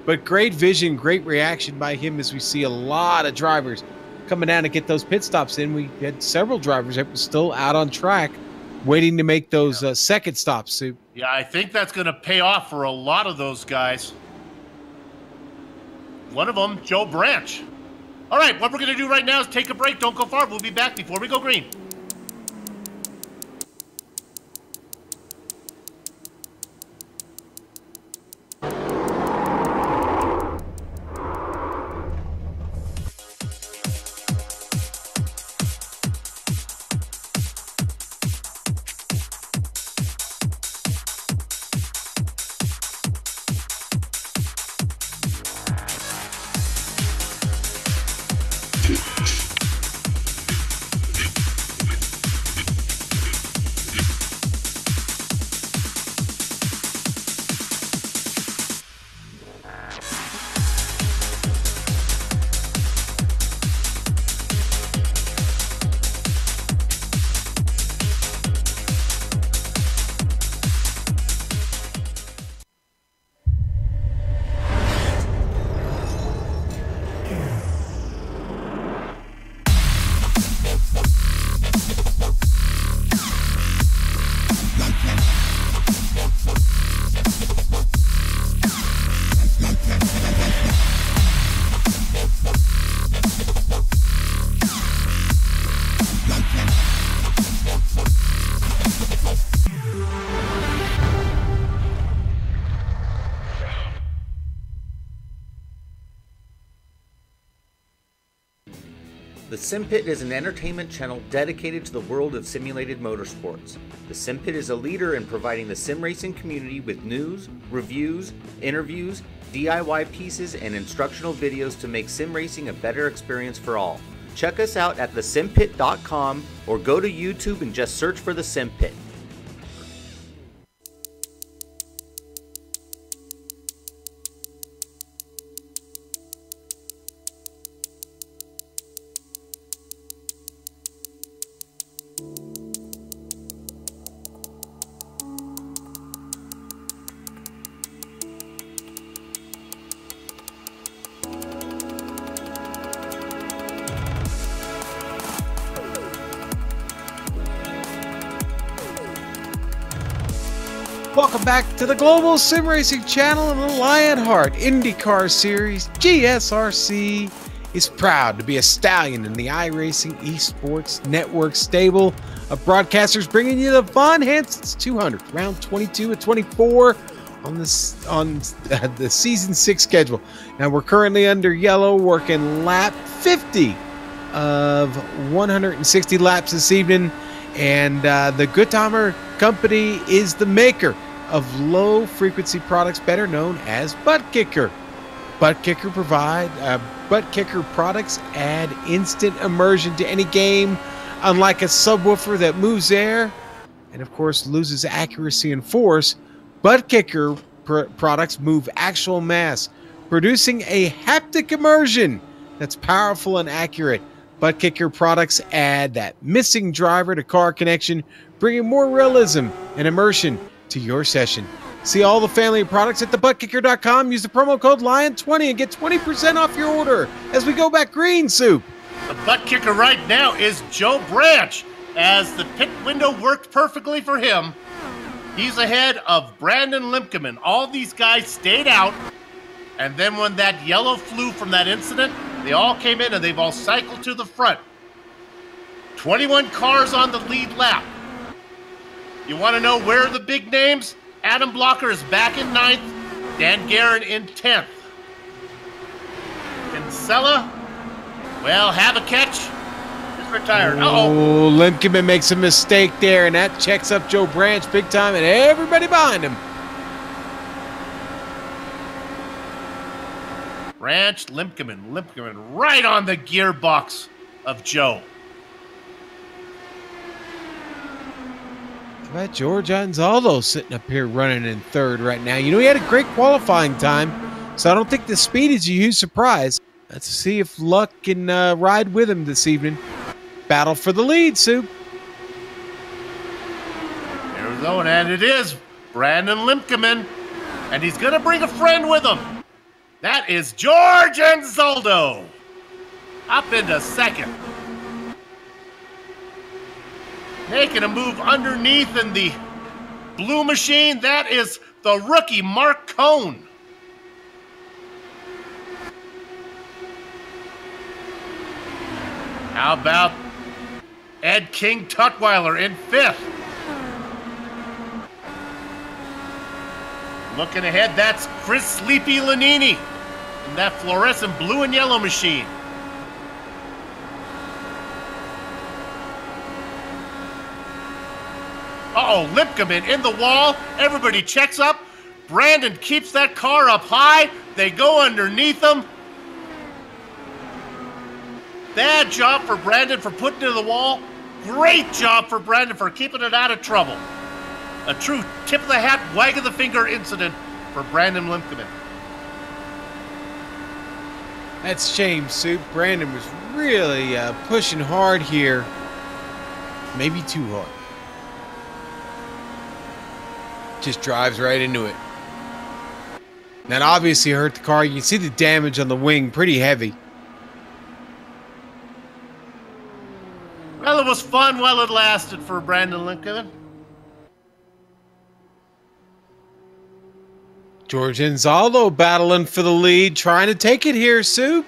S4: But great vision, great reaction by him as we see a lot of drivers coming down to get those pit stops in. We had several drivers that were still out on track waiting to make those second stops, Sue.
S3: Yeah, I think that's going to pay off for a lot of those guys. One of them, Joe Branch. All right, what we're going to do right now is take a break. Don't go far. We'll be back before we go green.
S6: The SimPit is an entertainment channel dedicated to the world of simulated motorsports. The SimPit is a leader in providing the sim racing community with news, reviews, interviews, DIY pieces, and instructional videos to make sim racing a better experience for all. Check us out at thesimpit.com or go to YouTube and just search for the SimPit.
S4: Welcome back to the Global Sim Racing Channel and the Lionheart IndyCar Series. GSRC is proud to be a stallion in the iRacing Esports Network stable of broadcasters, bringing you the fun hence it's 200, round 22 and 24 on the season 6 schedule. Now we're currently under yellow, working lap 50 of 160 laps this evening, and the Goodtimer Company is the maker of low-frequency products better known as Butt Kicker. Butt Kicker products add instant immersion to any game, unlike a subwoofer that moves air and, of course, loses accuracy and force. Butt Kicker products move actual mass, producing a haptic immersion that's powerful and accurate. Butt Kicker products add that missing driver-to-car connection, bringing more realism and immersion to your session. See all the family of products at thebuttkicker.com. Use the promo code LION20 and get 20% off your order as we go back green, Soup.
S3: The butt kicker right now is Joe Branch, as the pit window worked perfectly for him. He's ahead of Brandon Limkeman. All these guys stayed out, and then when that yellow flew from that incident, they all came in and they've all cycled to the front. 21 cars on the lead lap. You want to know where are the big names? Adam Blocker is back in 9th, Dan Guerin in 10th. Kinsella, well, have a catch. He's retired.
S4: Oh, Limkeman makes a mistake there, and that checks up Joe Branch big time and everybody behind him.
S3: Branch, Limkeman right on the gearbox of Joe.
S4: How about George Anzaldo sitting up here running in 3rd right now? You know, he had a great qualifying time, so I don't think the speed is a huge surprise. Let's see if luck can ride with him this evening. Battle for the lead, Soup.
S3: Arizona, and it is Brandon Limkeman, and he's going to bring a friend with him. That is George Anzaldo, up into 2nd. Making a move underneath in the blue machine, that is the rookie Mark Cohn. How about Ed King Tutwiler in 5th? Looking ahead, that's Chris Sleepy Lanini in that fluorescent blue and yellow machine. Uh-oh, Limkeman in the wall. Everybody checks up. Brandon keeps that car up high. They go underneath him. Bad job for Brandon for putting it to the wall. Great job for Brandon for keeping it out of trouble. A true tip of the hat, wag of the finger incident for Brandon Limkeman.
S4: That's a shame, Soup. Brandon was really pushing hard here. Maybe too hard. Just drives right into it. That obviously hurt the car. You can see the damage on the wing, pretty heavy.
S3: Well, it was fun while it lasted for Brandon Limkeman.
S4: George Anzaldo battling for the lead, trying to take it here, Soup.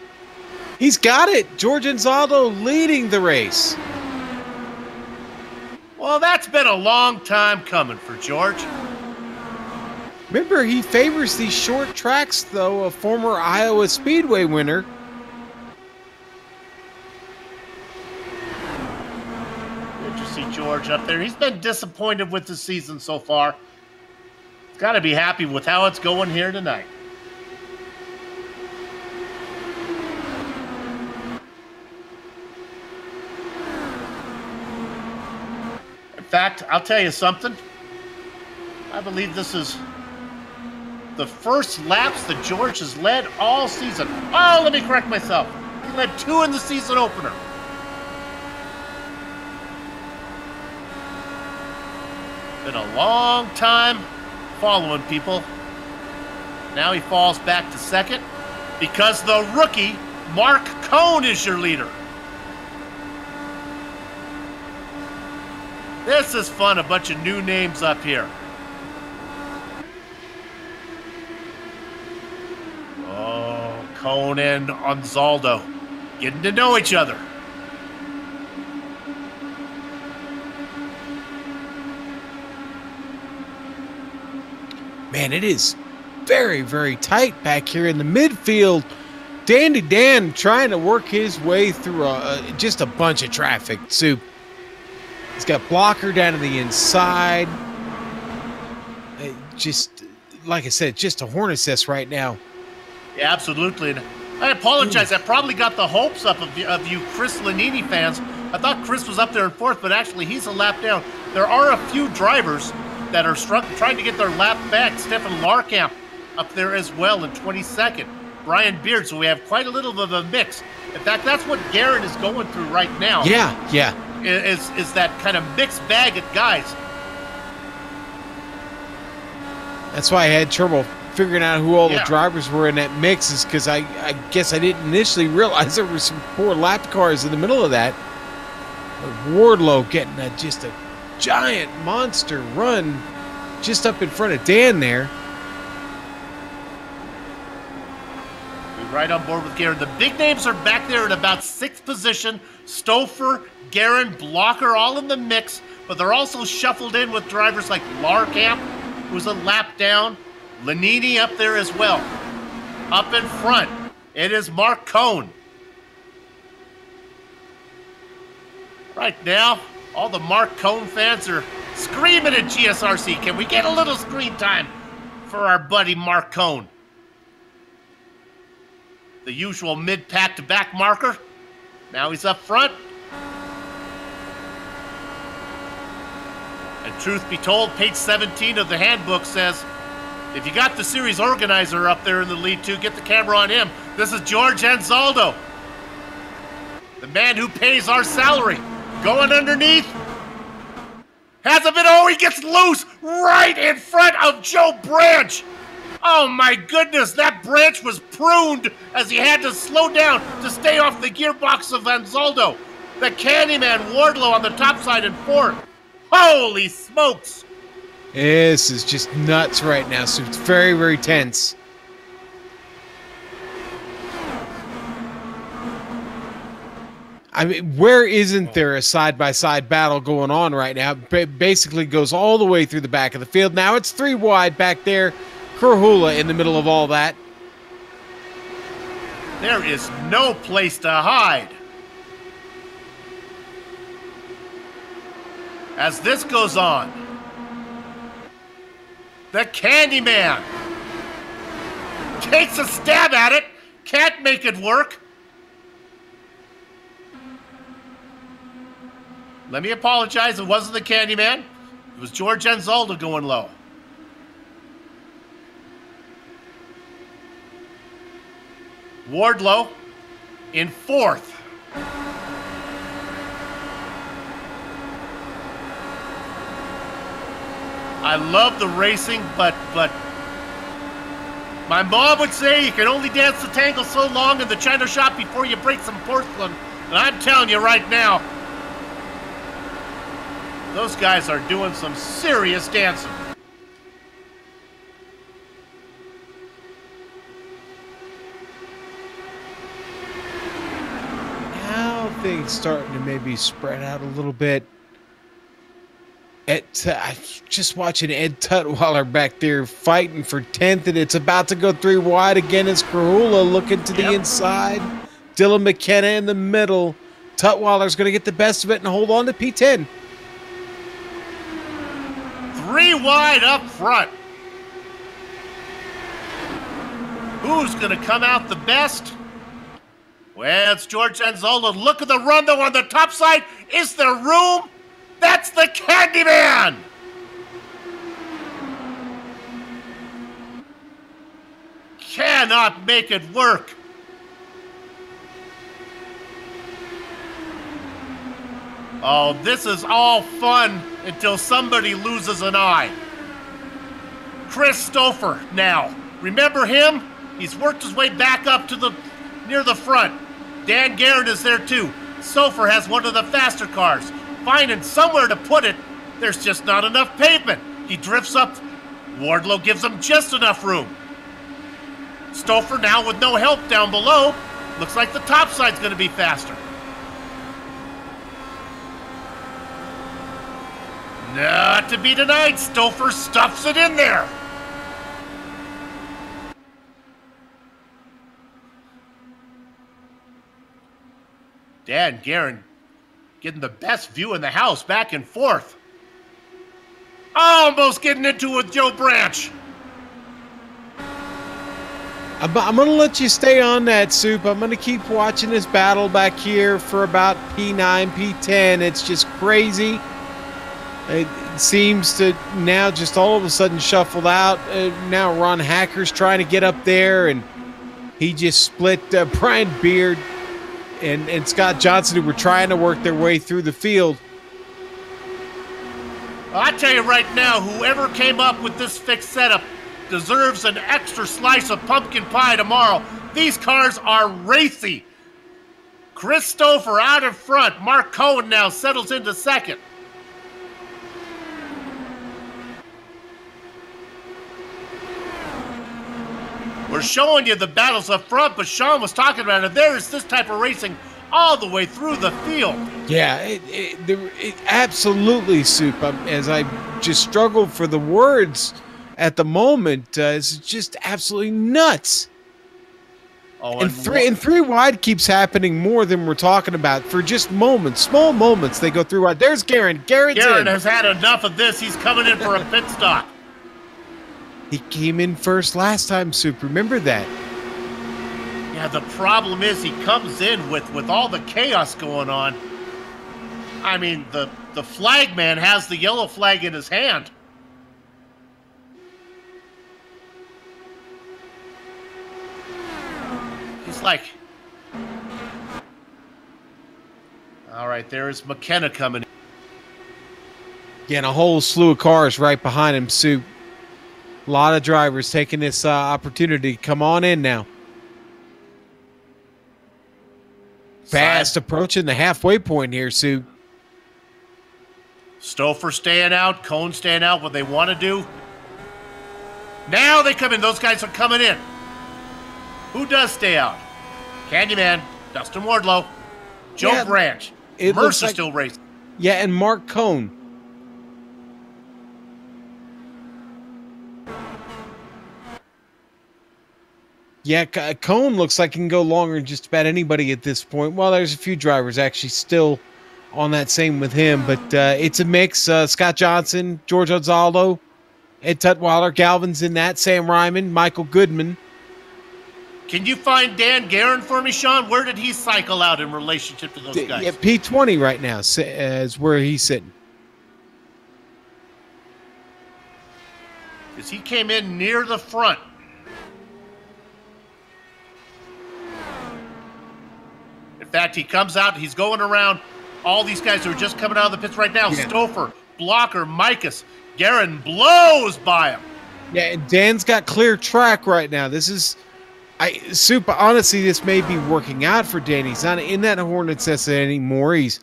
S4: He's got it. George Anzaldo leading the race.
S3: Well, that's been a long time coming for George.
S4: Remember, he favors these short tracks, though, a former Iowa Speedway winner.
S3: Good to see George up there. He's been disappointed with the season so far. He's got to be happy with how it's going here tonight. In fact, I'll tell you something. I believe this is the first laps that George has led all season. Oh, let me correct myself. He led 2 in the season opener. Been a long time following people. Now he falls back to 2nd because the rookie, Mark Cohn, is your leader. This is fun, a bunch of new names up here. Oh, Cohn and Anzaldo getting to know each other.
S4: Man, it is very, very tight back here in the midfield. Dandy Dan trying to work his way through just a bunch of traffic, Soup. He's got Blocker down to the inside. just, like I said, just a hornet's nest right now.
S3: Yeah, absolutely. And I apologize. I probably got the hopes up of you Chris Lanini fans. I thought Chris was up there in fourth, but actually he's a lap down. There are a few drivers that are trying to get their lap back. Stefan Larkamp up there as well in 22nd. Brian Beard, so we have quite a little of a mix. In fact, that's what Garen is going through right now.
S4: Yeah.
S3: Is that kind of mixed bag of guys.
S4: That's why I had trouble figuring out who all the drivers were in that mix, is because I guess I didn't initially realize there were some poor lap cars in the middle of that. Wardlow getting just a giant monster run just up in front of Dan there.
S3: We're right on board with Garen. The big names are back there in about 6th position. Stouffer, Garen, Blocker, all in the mix, but they're also shuffled in with drivers like Larkamp, who's a lap down. Lanini up there as well. Up in front, it is Mark Cohn. Right now, all the Mark Cohn fans are screaming at GSRC. Can we get a little screen time for our buddy Mark Cohn? The usual mid-pack to back marker. Now he's up front. And truth be told, page 17 of the handbook says, if you got the series organizer up there in the lead too, get the camera on him. This is George Anzaldo, the man who pays our salary. Going underneath. Has a bit. Oh, he gets loose right in front of Joe Branch. Oh my goodness, that branch was pruned as he had to slow down to stay off the gearbox of Anzaldo. The Candyman Wardlow on the top side in fourth. Holy smokes.
S4: This is just nuts right now, so it's very, very tense. I mean, where isn't there a side-by-side battle going on right now? It basically goes all the way through the back of the field. Now it's 3 wide back there. Kurhula in the middle of all that.
S3: There is no place to hide. As this goes on, the Candyman takes a stab at it, can't make it work. Let me apologize, it wasn't the Candyman. It was George Anzaldo going low. Wardlow in fourth. I love the racing, but my mom would say you can only dance the tango so long in the china shop before you break some porcelain. And I'm telling you right now, those guys are doing some serious dancing.
S4: Now things starting to maybe spread out a little bit. I'm just watching Ed Tutwiler back there fighting for 10th, and it's about to go 3 wide again as Kurhula looking to the inside. Dylan McKenna in the middle. Tutwiler's going to get the best of it and hold on to P10.
S3: 3 wide up front. Who's going to come out the best? Well, it's George Anzaldo. Look at the run, though, on the top side. Is there room? That's the Candyman! Cannot make it work. Oh, this is all fun until somebody loses an eye. Chris Stouffer now. Remember him? He's worked his way back up to near the front. Dan Garrett is there too. Stouffer has one of the faster cars. Finding somewhere to put it, there's just not enough pavement. He drifts up. Wardlow gives him just enough room. Stouffer now with no help down below. Looks like the top side's going to be faster. Not to be denied, Stouffer stuffs it in there. Dan Guerin getting the best view in the house, back and forth. Almost getting into it with Joe Branch.
S4: I'm going to let you stay on that, Soup. I'm going to keep watching this battle back here for about P9, P10. It's just crazy. It seems to now just all of a sudden shuffled out. Now Ron Hacker's trying to get up there, and he just split Brian Beard and Scott Johnson, who were trying to work their way through the field.
S3: I tell you right now, whoever came up with this fixed setup deserves an extra slice of pumpkin pie tomorrow. These cars are racy. Chris Stouffer out in front. Mark Cohen now settles into second. We're showing you the battles up front, but Sean was talking about it. There's this type of racing all the way through the field.
S4: Yeah, it absolutely, Soup. As I just struggled for the words at the moment, it's just absolutely nuts.
S3: Oh,
S4: and three wide keeps happening more than we're talking about for just moments, small moments. They go through wide. There's Garen. Garen's in.
S3: Has had enough of this. He's coming in for a pit stop.
S4: He came in first last time, Soup. Remember that.
S3: Yeah, the problem is he comes in with all the chaos going on. I mean, the flag man has the yellow flag in his hand. He's like... All right, there's McKenna coming in.
S4: Yeah, and a whole slew of cars right behind him, Soup. A lot of drivers taking this opportunity. Come on in now. Fast approaching the halfway point here, Sue.
S3: Stouffer staying out, Cone staying out, what they want to do. Now they come in. Those guys are coming in. Who does stay out? Candyman, Dustin Wardlow, Joe Branch. Mercer still racing.
S4: Yeah, and Mark Cone. Yeah, Cone looks like he can go longer than just about anybody at this point. Well, there's a few drivers actually still on that same with him, but it's a mix. Scott Johnson, George Gonzalo, Ed Tutwiler, Galvin's in that, Sam Ryman, Michael Goodman.
S3: Can you find Dan Guerin for me, Sean? Where did he cycle out in relationship to those guys?
S4: Yeah, P20 right now is where he's sitting.
S3: Because he came in near the front. In fact, he comes out, he's going around all these guys who are just coming out of the pits right now. Yeah. Stouffer, Blocker, Micus. Guerin blows by him.
S4: Yeah, and Dan's got clear track right now. This is... honestly, this may be working out for Dan. He's not in that Hornets nest anymore. He's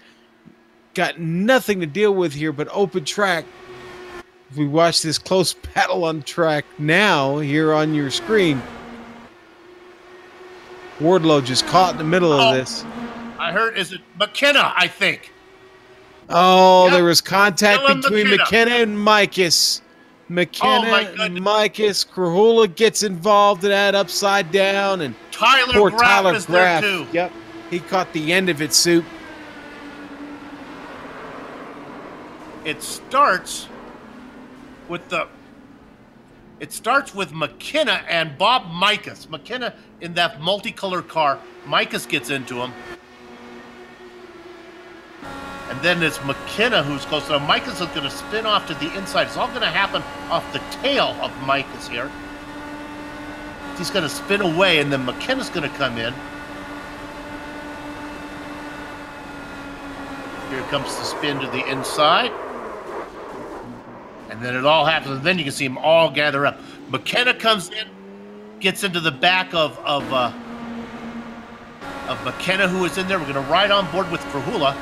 S4: got nothing to deal with here but open track. If we watch this close battle on track now here on your screen, Wardlow just caught in the middle of this.
S3: I heard, is it McKenna, I think?
S4: Oh, yep. There was contact between McKenna and Micus. McKenna and Micus. Krahula gets involved in that upside down. And
S3: Tyler Graff is there too.
S4: Yep. He caught the end of it, Soup.
S3: It starts with McKenna and Bob Micus. McKenna in that multicolored car. Micus gets into him. And then it's McKenna who's close. Now Micus is going to spin off to the inside. It's all going to happen off the tail of Micus here. He's going to spin away, and then McKenna's going to come in. Here comes the spin to the inside. And then it all happens, and then you can see them all gather up. McKenna comes in, gets into the back of McKenna, who is in there. We're going to ride on board with Krahula.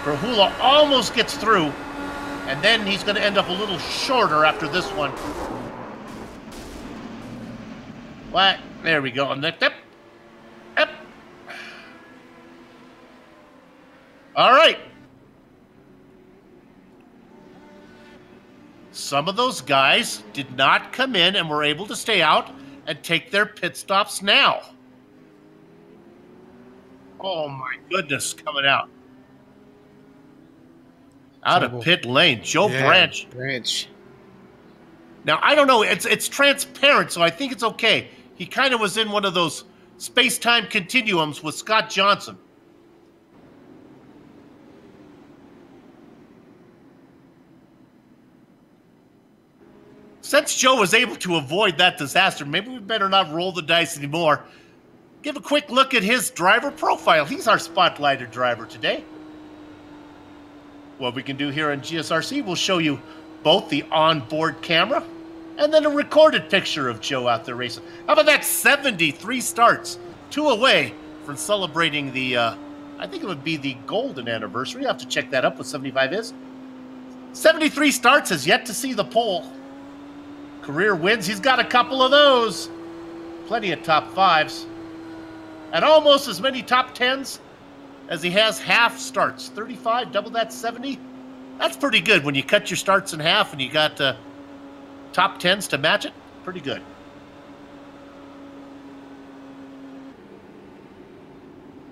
S3: Krahula almost gets through, and then he's going to end up a little shorter after this one. What? There we go. Yep. All right. Some of those guys did not come in and were able to stay out and take their pit stops now. Oh my goodness, coming out. Out of pit lane, Joe Branch.
S4: Branch.
S3: Now, I don't know. It's transparent, so I think it's okay. He kind of was in one of those space-time continuums with Scott Johnson. Since Joe was able to avoid that disaster, maybe we better not roll the dice anymore. Give a quick look at his driver profile. He's our spotlighted driver today. What we can do here on GSRC, we'll show you both the onboard camera and then a recorded picture of Joe out there racing. How about that? 73 starts, 2 away from celebrating the, I think it would be the golden anniversary. I have to check that up what 75 is. 73 starts, has yet to see the pole. Career wins, he's got a couple of those. Plenty of top 5s. And almost as many top 10s as he has half starts. 35, double that, 70. That's pretty good when you cut your starts in half and you got top 10s to match it. Pretty good.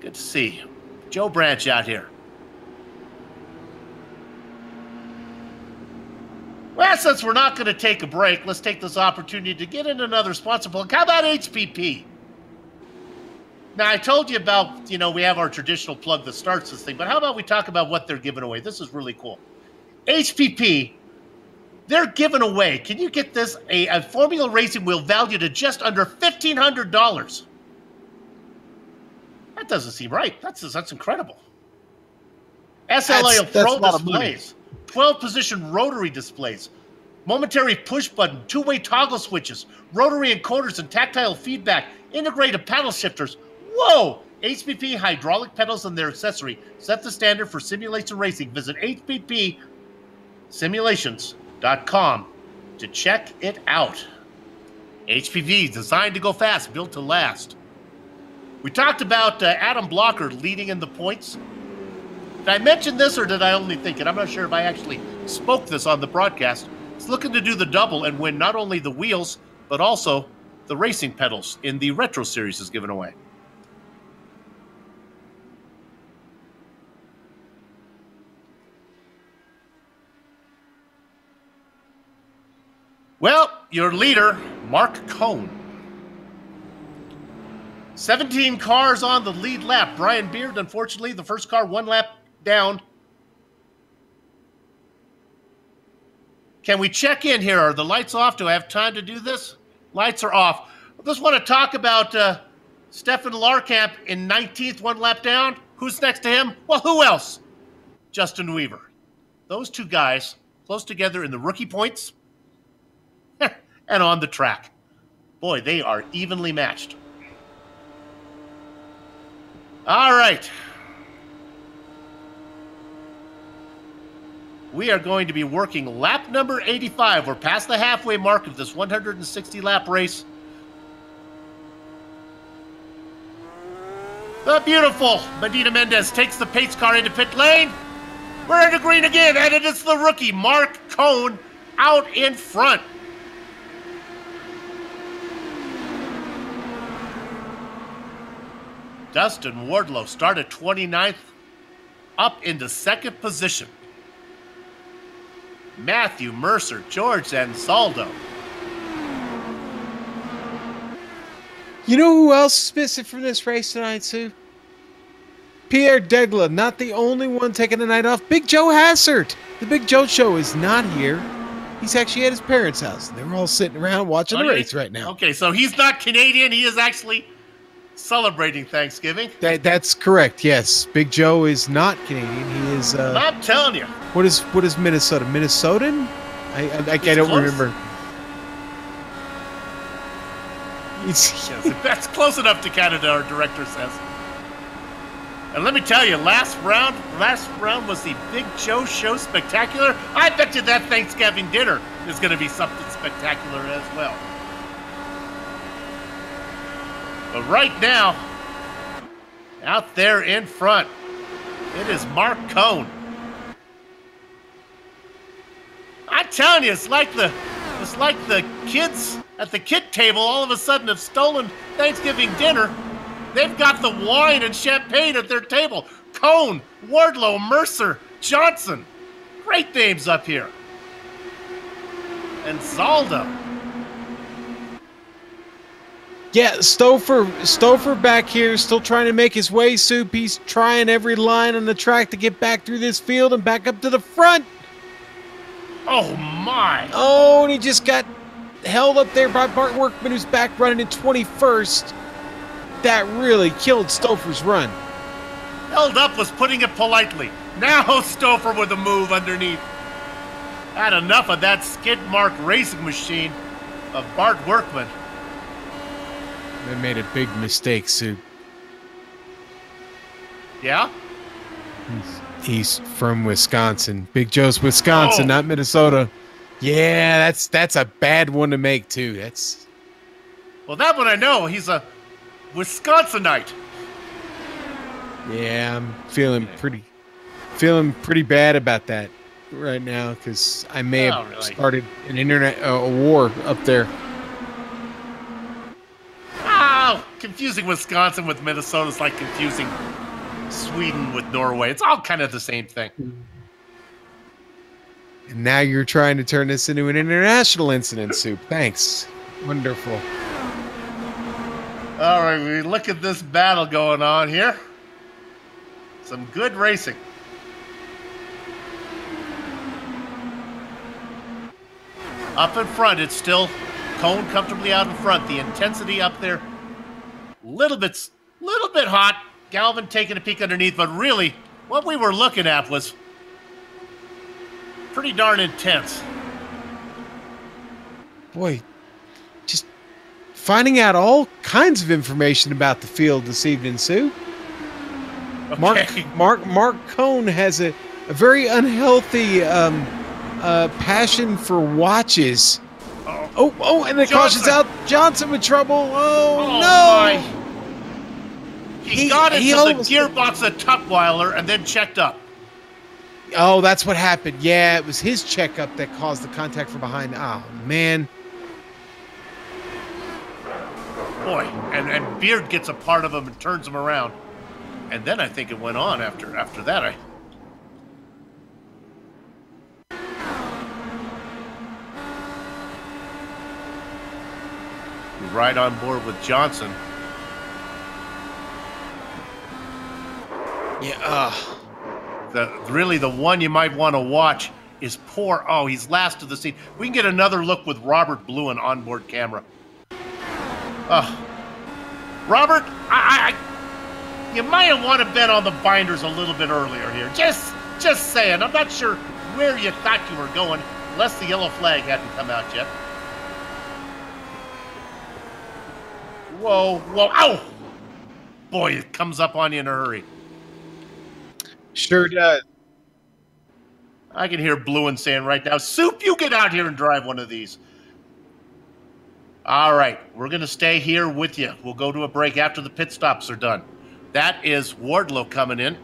S3: Good to see Joe Branch out here. Well, since we're not going to take a break, let's take this opportunity to get in another sponsor plug. How about HPP? Now, I told you about, we have our traditional plug that starts this thing, but how about we talk about what they're giving away? This is really cool. HPP, they're giving away, can you get this, a Formula Racing wheel valued at just under $1,500. That doesn't seem right. That's incredible. SLA Pro displays, 12-position rotary displays, momentary push button, 2-way toggle switches, rotary encoders and tactile feedback, integrated paddle shifters. Whoa! HPP hydraulic pedals and their accessory set the standard for simulation racing. Visit hppsimulations.com to check it out. HPP, designed to go fast, built to last. We talked about Adam Blocker leading in the points. Did I mention this or did I only think it? I'm not sure if I actually spoke this on the broadcast. He's looking to do the double and win not only the wheels, but also the racing pedals in the Retro Series is given away. Well, your leader, Mark Cohn. 17 cars on the lead lap. Brian Beard, unfortunately, the first car 1 lap down. Can we check in here? Are the lights off? Do I have time to do this? Lights are off. I just want to talk about Stefan Larkamp in 19th, 1 lap down. Who's next to him? Well, who else? Justin Weaver. Those two guys close together in the rookie points and on the track. Boy, they are evenly matched. All right. We are going to be working lap number 85. We're past the halfway mark of this 160-lap race. The beautiful Medina Mendez takes the pace car into pit lane. We're in the green again, and it is the rookie, Mark Cohn, out in front. Dustin Wardlow started 29th, up into 2nd position. Matthew Mercer, George Ansaldo.
S4: You know who else is missing from this race tonight, Sue? Pierre Degla, not the only one taking the night off. Big Joe Hassert. The Big Joe Show is not here. He's actually at his parents' house. They're all sitting around watching the race right now.
S3: Okay, so he's not Canadian. He is actually celebrating Thanksgiving.
S4: That's correct, yes. Big Joe is not Canadian. He is...
S3: I'm telling you.
S4: What is Minnesota? Minnesotan? I don't remember.
S3: Yes, that's close enough to Canada, our director says. And let me tell you, last round was the Big Joe Show Spectacular. I bet you that Thanksgiving dinner is going to be something spectacular as well. But right now, out there in front, it is Mark Cohn. I'm telling you, it's like the kids at the kid table all of a sudden have stolen Thanksgiving dinner. They've got the wine and champagne at their table. Cohn, Wardlow, Mercer, Johnson. great names up here. And Zalda.
S4: Yeah, Stouffer back here, still trying to make his way, Soup. He's trying every line on the track to get back through this field and back up to the front.
S3: Oh, my.
S4: Oh, and he just got held up there by Bart Workman, who's back running in 21st. That really killed Stouffer's run.
S3: Held up was putting it politely. Now Stouffer with a move underneath. Had enough of that skid mark racing machine of Bart Workman.
S4: They made a big mistake, Soup.
S3: Yeah?
S4: He's from Wisconsin. Big Joe's Wisconsin, not Minnesota. Yeah, that's a bad one to make, too. That's...
S3: Well, that one I know. He's a Wisconsinite.
S4: Yeah, I'm feeling pretty bad about that right now because I may have started an internet a war up there.
S3: Oh, confusing Wisconsin with Minnesota is like confusing Sweden with Norway. It's all kind of the same thing.
S4: And now you're trying to turn this into an international incident, Soup. Thanks. Wonderful.
S3: All right, we look at this battle going on here. Some good racing. Up in front, it's still Cone comfortably out in front. The intensity up there, little bit hot. Galvin taking a peek underneath, but really, what we were looking at was pretty darn intense.
S4: Boy, just finding out all kinds of information about the field this evening, Sue.
S3: Okay.
S4: Mark Cone has a very unhealthy passion for watches. Oh, and the caution's out. Johnson with trouble. Oh no!
S3: My. He got into the gearbox of Tutwiler and then checked up.
S4: Oh, that's what happened. Yeah, it was his checkup that caused the contact from behind. Oh, man.
S3: Boy, and Beard gets a part of him and turns him around. And then I think it went on after that. Right on board with Johnson.
S4: Yeah,
S3: Really, the one you might want to watch is poor. Oh, he's last to the scene. We can get another look with Robert Blue on onboard camera. Robert, you might have want to bet on the binders a little bit earlier here. Just saying. I'm not sure where you thought you were going, unless the yellow flag hadn't come out yet. Whoa, ow! Boy, it comes up on you in a hurry.
S4: Sure does.
S3: I can hear Bluen saying right now, Soup, you get out here and drive one of these. All right, we're going to stay here with you. We'll go to a break after the pit stops are done. That is Wardlow coming in.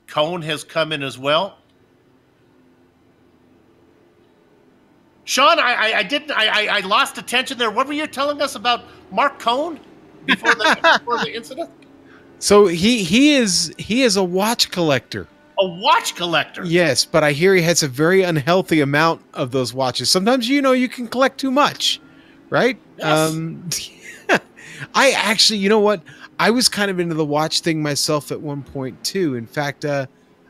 S3: Cone has come in as well. Sean, I lost attention there. What were you telling us about Mark Cone before the incident?
S4: So he is a watch collector.
S3: A watch collector?
S4: Yes, but I hear he has a very unhealthy amount of those watches. Sometimes, you can collect too much, right?
S3: Yes.
S4: I actually, you know what? I was kind of into the watch thing myself at one point, too. In fact, I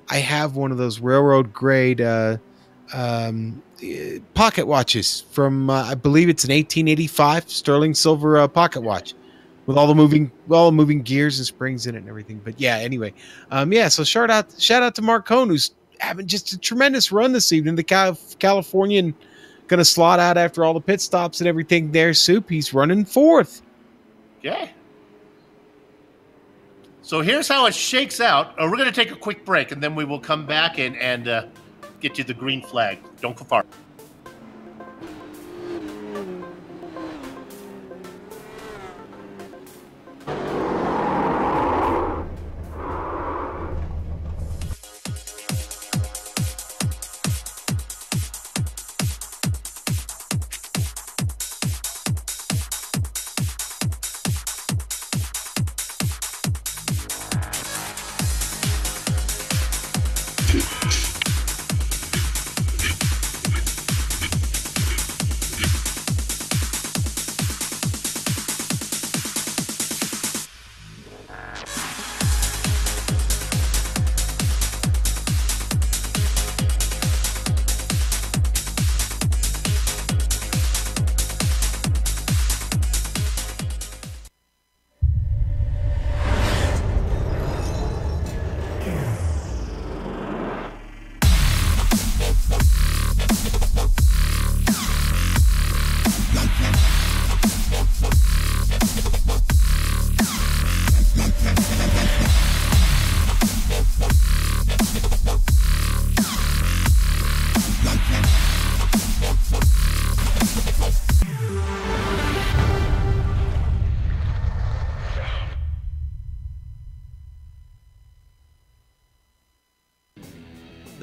S4: have one of those railroad grade pocket watches from, I believe it's an 1885 sterling silver pocket watch. With all the moving gears and springs in it and everything. But yeah, anyway, so shout out to Mark Cone, who's having just a tremendous run this evening. The Californian going to slot out after all the pit stops and everything there. Soup, he's running fourth.
S3: Okay. So here's how it shakes out. We're going to take a quick break, and then we will come back and get you the green flag. Don't go far.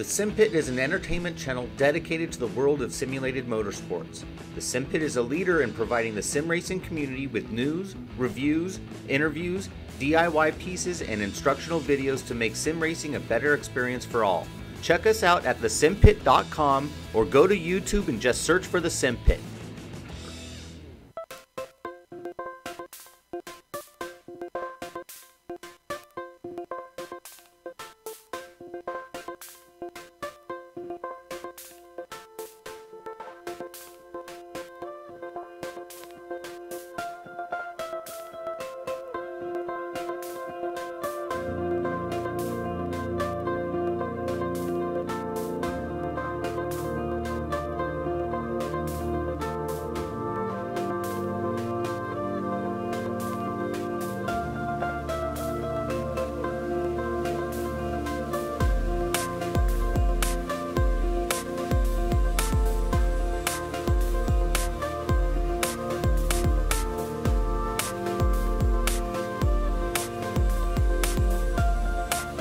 S6: The Sim Pit is an entertainment channel dedicated to the world of simulated motorsports. The Sim Pit is a leader in providing the sim racing community with news, reviews, interviews, DIY pieces, and instructional videos to make sim racing a better experience for all. Check us out at thesimpit.com or go to YouTube and just search for The Sim Pit.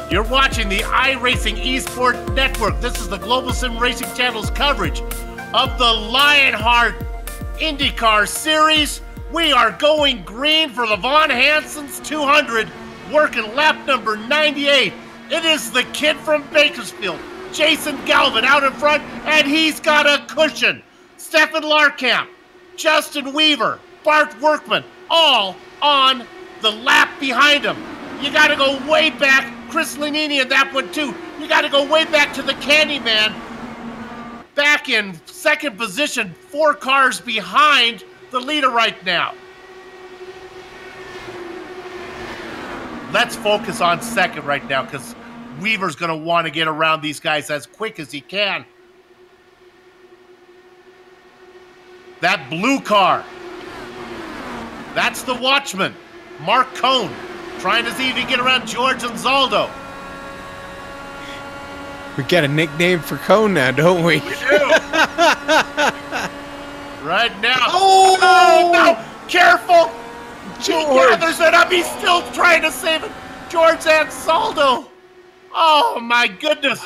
S3: You're watching the iRacing Esports Network. This is the Global Sim Racing Channel's coverage of the Lionheart IndyCar Series. We are going green for the Von Hansen's 200, working lap number 98. It is the kid from Bakersfield, Jason Galvin, out in front, and he's got a cushion. Stefan Larkamp, Justin Weaver, Bart Workman, all on the lap behind him. You got to go way back. Chris Lanini in that one too. You got to go way back to the Candyman. Back in second position, 4 cars behind the leader right now. Let's focus on second right now because Weaver's going to want to get around these guys as quick as he can. That blue car. That's the Watchman, Mark Cohn. Trying to see if he can get around George and Zaldo.
S4: We got a nickname for Cone now, don't we?
S3: We do. Right now.
S4: Oh!
S3: No! Careful! He
S4: George.
S3: gathers it up. He's still trying to save it. George and Zaldo. Oh, my goodness.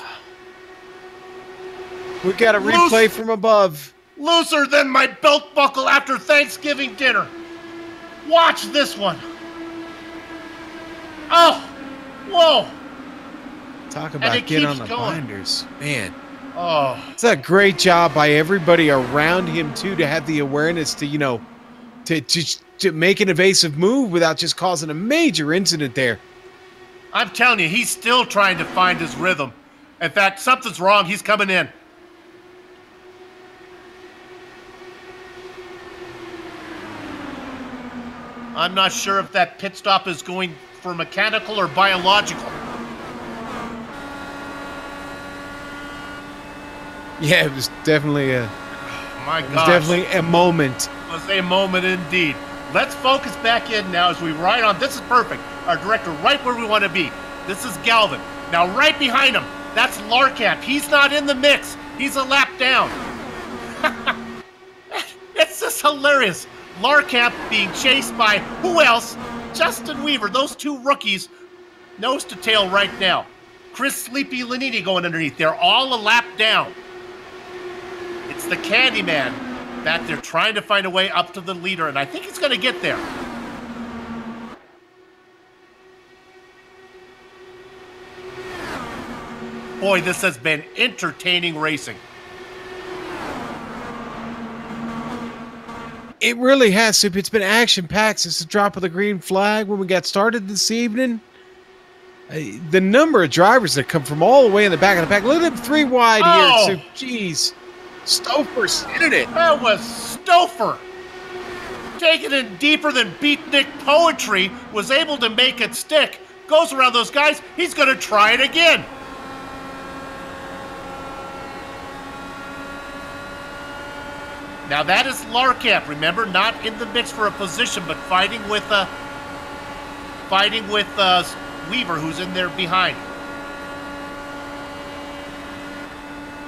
S4: We got a replay from above.
S3: Looser than my belt buckle after Thanksgiving dinner. Watch this one. Oh, whoa.
S4: Talk
S3: And
S4: about
S3: it
S4: getting
S3: keeps
S4: on the
S3: going.
S4: blinders. Man,
S3: Oh,
S4: it's a great job by everybody around him, too, to have the awareness to, you know, to make an evasive move without just causing a major incident there.
S3: I'm telling you, he's still trying to find his rhythm. In fact, something's wrong. He's coming in. I'm not sure if that pit stop is going for mechanical or biological.
S4: Yeah, it was definitely a
S3: My
S4: it was
S3: gosh.
S4: definitely a moment.
S3: It was a moment indeed. Let's focus back in now as we ride on. This is perfect. Our director right where we want to be. This is Galvin. Now right behind him, that's Larkamp. He's not in the mix. He's a lap down. It's just hilarious. Larkamp being chased by who else? Justin Weaver. Those 2 rookies, nose to tail right now. Chris Sleepy Lanini going underneath. They're all a lap down. It's the Candyman that they're trying to find a way up to the leader, and I think he's going to get there. Boy, this has been entertaining racing.
S4: It really has, Soup. It's been action-packed since the drop of the green flag when we got started this evening. The number of drivers that come from all the way in the back of the pack. Look at them 3 wide
S3: Oh.
S4: here, Soup. Jeez. Stouffer's hitting it.
S3: That was Stouffer. Taking it deeper than beatnik poetry, was able to make it stick. Goes around those guys. He's going to try it again. Now that is Larkamp, remember, not in the mix for a position, but fighting with Weaver, who's in there behind.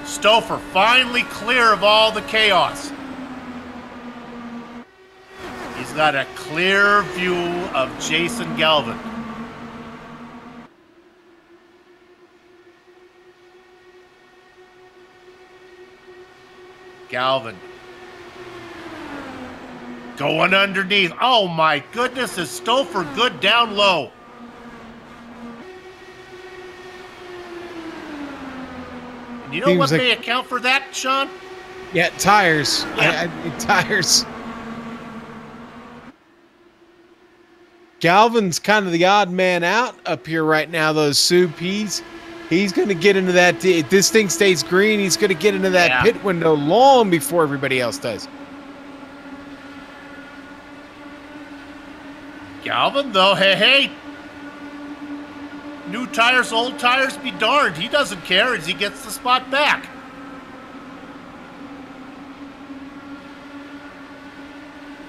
S3: Stouffer finally clear of all the chaos. He's got a clear view of Jason Galvin. Going underneath. Oh my goodness, is Stouffer good down low? And you know
S4: Seems
S3: what
S4: like-
S3: may account for that, Sean?
S4: Yeah, tires.
S3: Yeah.
S4: Tires. Galvin's kind of the odd man out up here right now, though, Soup. He's going to get into that. If this thing stays green, he's going to get into that pit window long before everybody else does.
S3: Galvin, though, hey. New tires, old tires, be darned. He doesn't care as he gets the spot back.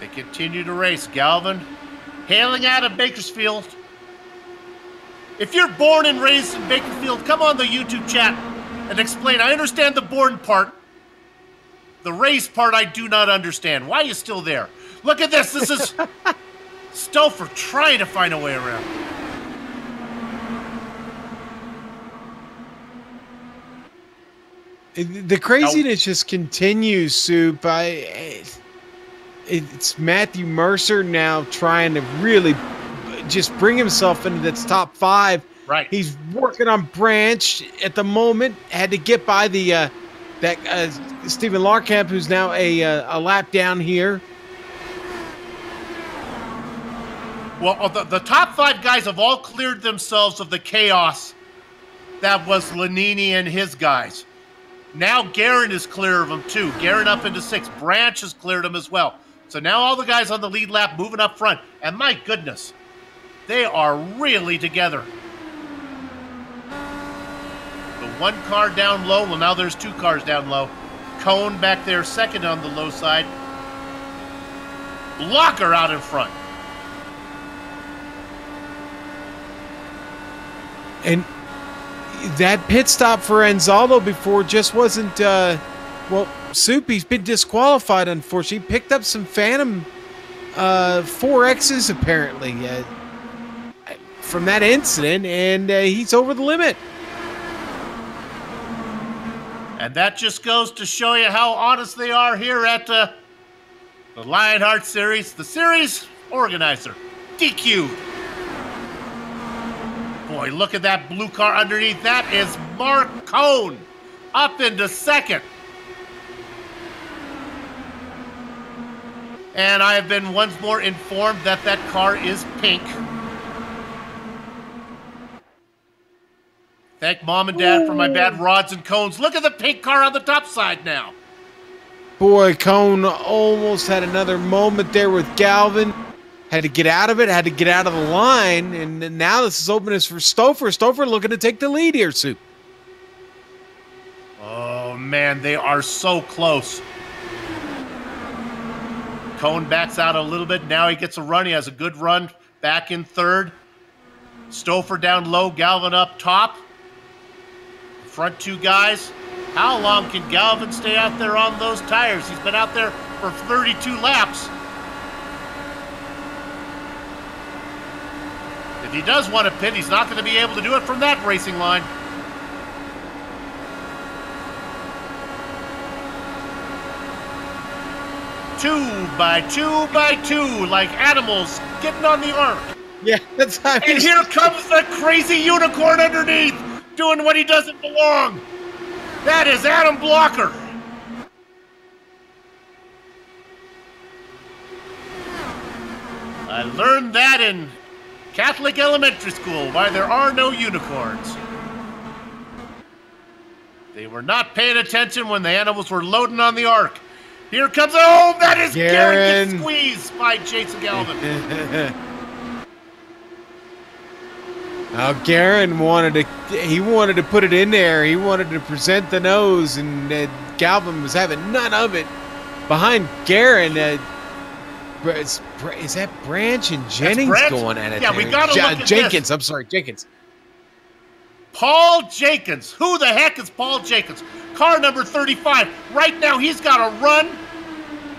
S3: They continue to race. Galvin hailing out of Bakersfield. If you're born and raised in Bakersfield, come on the YouTube chat and explain. I understand the born part. The race part I do not understand. Why are you still there? Look at this. This is Stouffer trying to find a way around.
S4: The craziness just continues, Soup. It's Matthew Mercer now trying to really just bring himself into this top 5.
S3: Right.
S4: He's working on Branch at the moment. Had to get by the Stephen Larkamp, who's now a lap down here.
S3: Well, the top 5 guys have all cleared themselves of the chaos that was Lanini and his guys. Now Guerin is clear of them too. Guerin up into 6. Branch has cleared them as well. So now all the guys on the lead lap moving up front. And my goodness, they are really together. The 1 car down low. Well, now there's 2 cars down low. Cone back there second on the low side. Blocker out in front.
S4: And that pit stop for Anzaldo before just wasn't, Soup, he's been disqualified, unfortunately. He picked up some Phantom 4Xs, apparently, from that incident, and he's over the limit.
S3: And that just goes to show you how honest they are here at the Lionheart Series. The series organizer, DQ. Boy, look at that blue car underneath. That is Mark Cone up into second. And I have been once more informed that that car is pink. Thank Mom and Dad for my bad rods and cones. Look at the pink car on the top side now.
S4: Boy, Cone almost had another moment there with Galvin. Had to get out of it, had to get out of the line, and now this is openness for Stouffer. Stouffer looking to take the lead here, Soup.
S3: Oh, man, they are so close. Cone backs out a little bit. Now he gets a run. He has a good run back in third. Stouffer down low, Galvin up top. Front 2 guys. How long can Galvin stay out there on those tires? He's been out there for 32 laps. If he does want to pit, he's not going to be able to do it from that racing line. Two by two, like animals getting on the ark.
S4: Yeah, that's how
S3: And here comes the crazy unicorn underneath, doing what he doesn't belong. That is Adam Blocker. I learned that in Catholic elementary school, why there are no unicorns. They were not paying attention when the animals were loading on the ark. Here comes, oh, that is Guerin gets squeezed by Jason Galvin.
S4: Now Guerin wanted to put it in there. He wanted to present the nose, and Galvin was having none of it. Behind Guerin, is that Branch and Jennings going at it?
S3: Yeah,
S4: there?
S3: we got to look at
S4: Jenkins.
S3: this.
S4: I'm sorry, Jenkins.
S3: Paul Jenkins. Who the heck is Paul Jenkins? Car number 35. Right now, he's got a run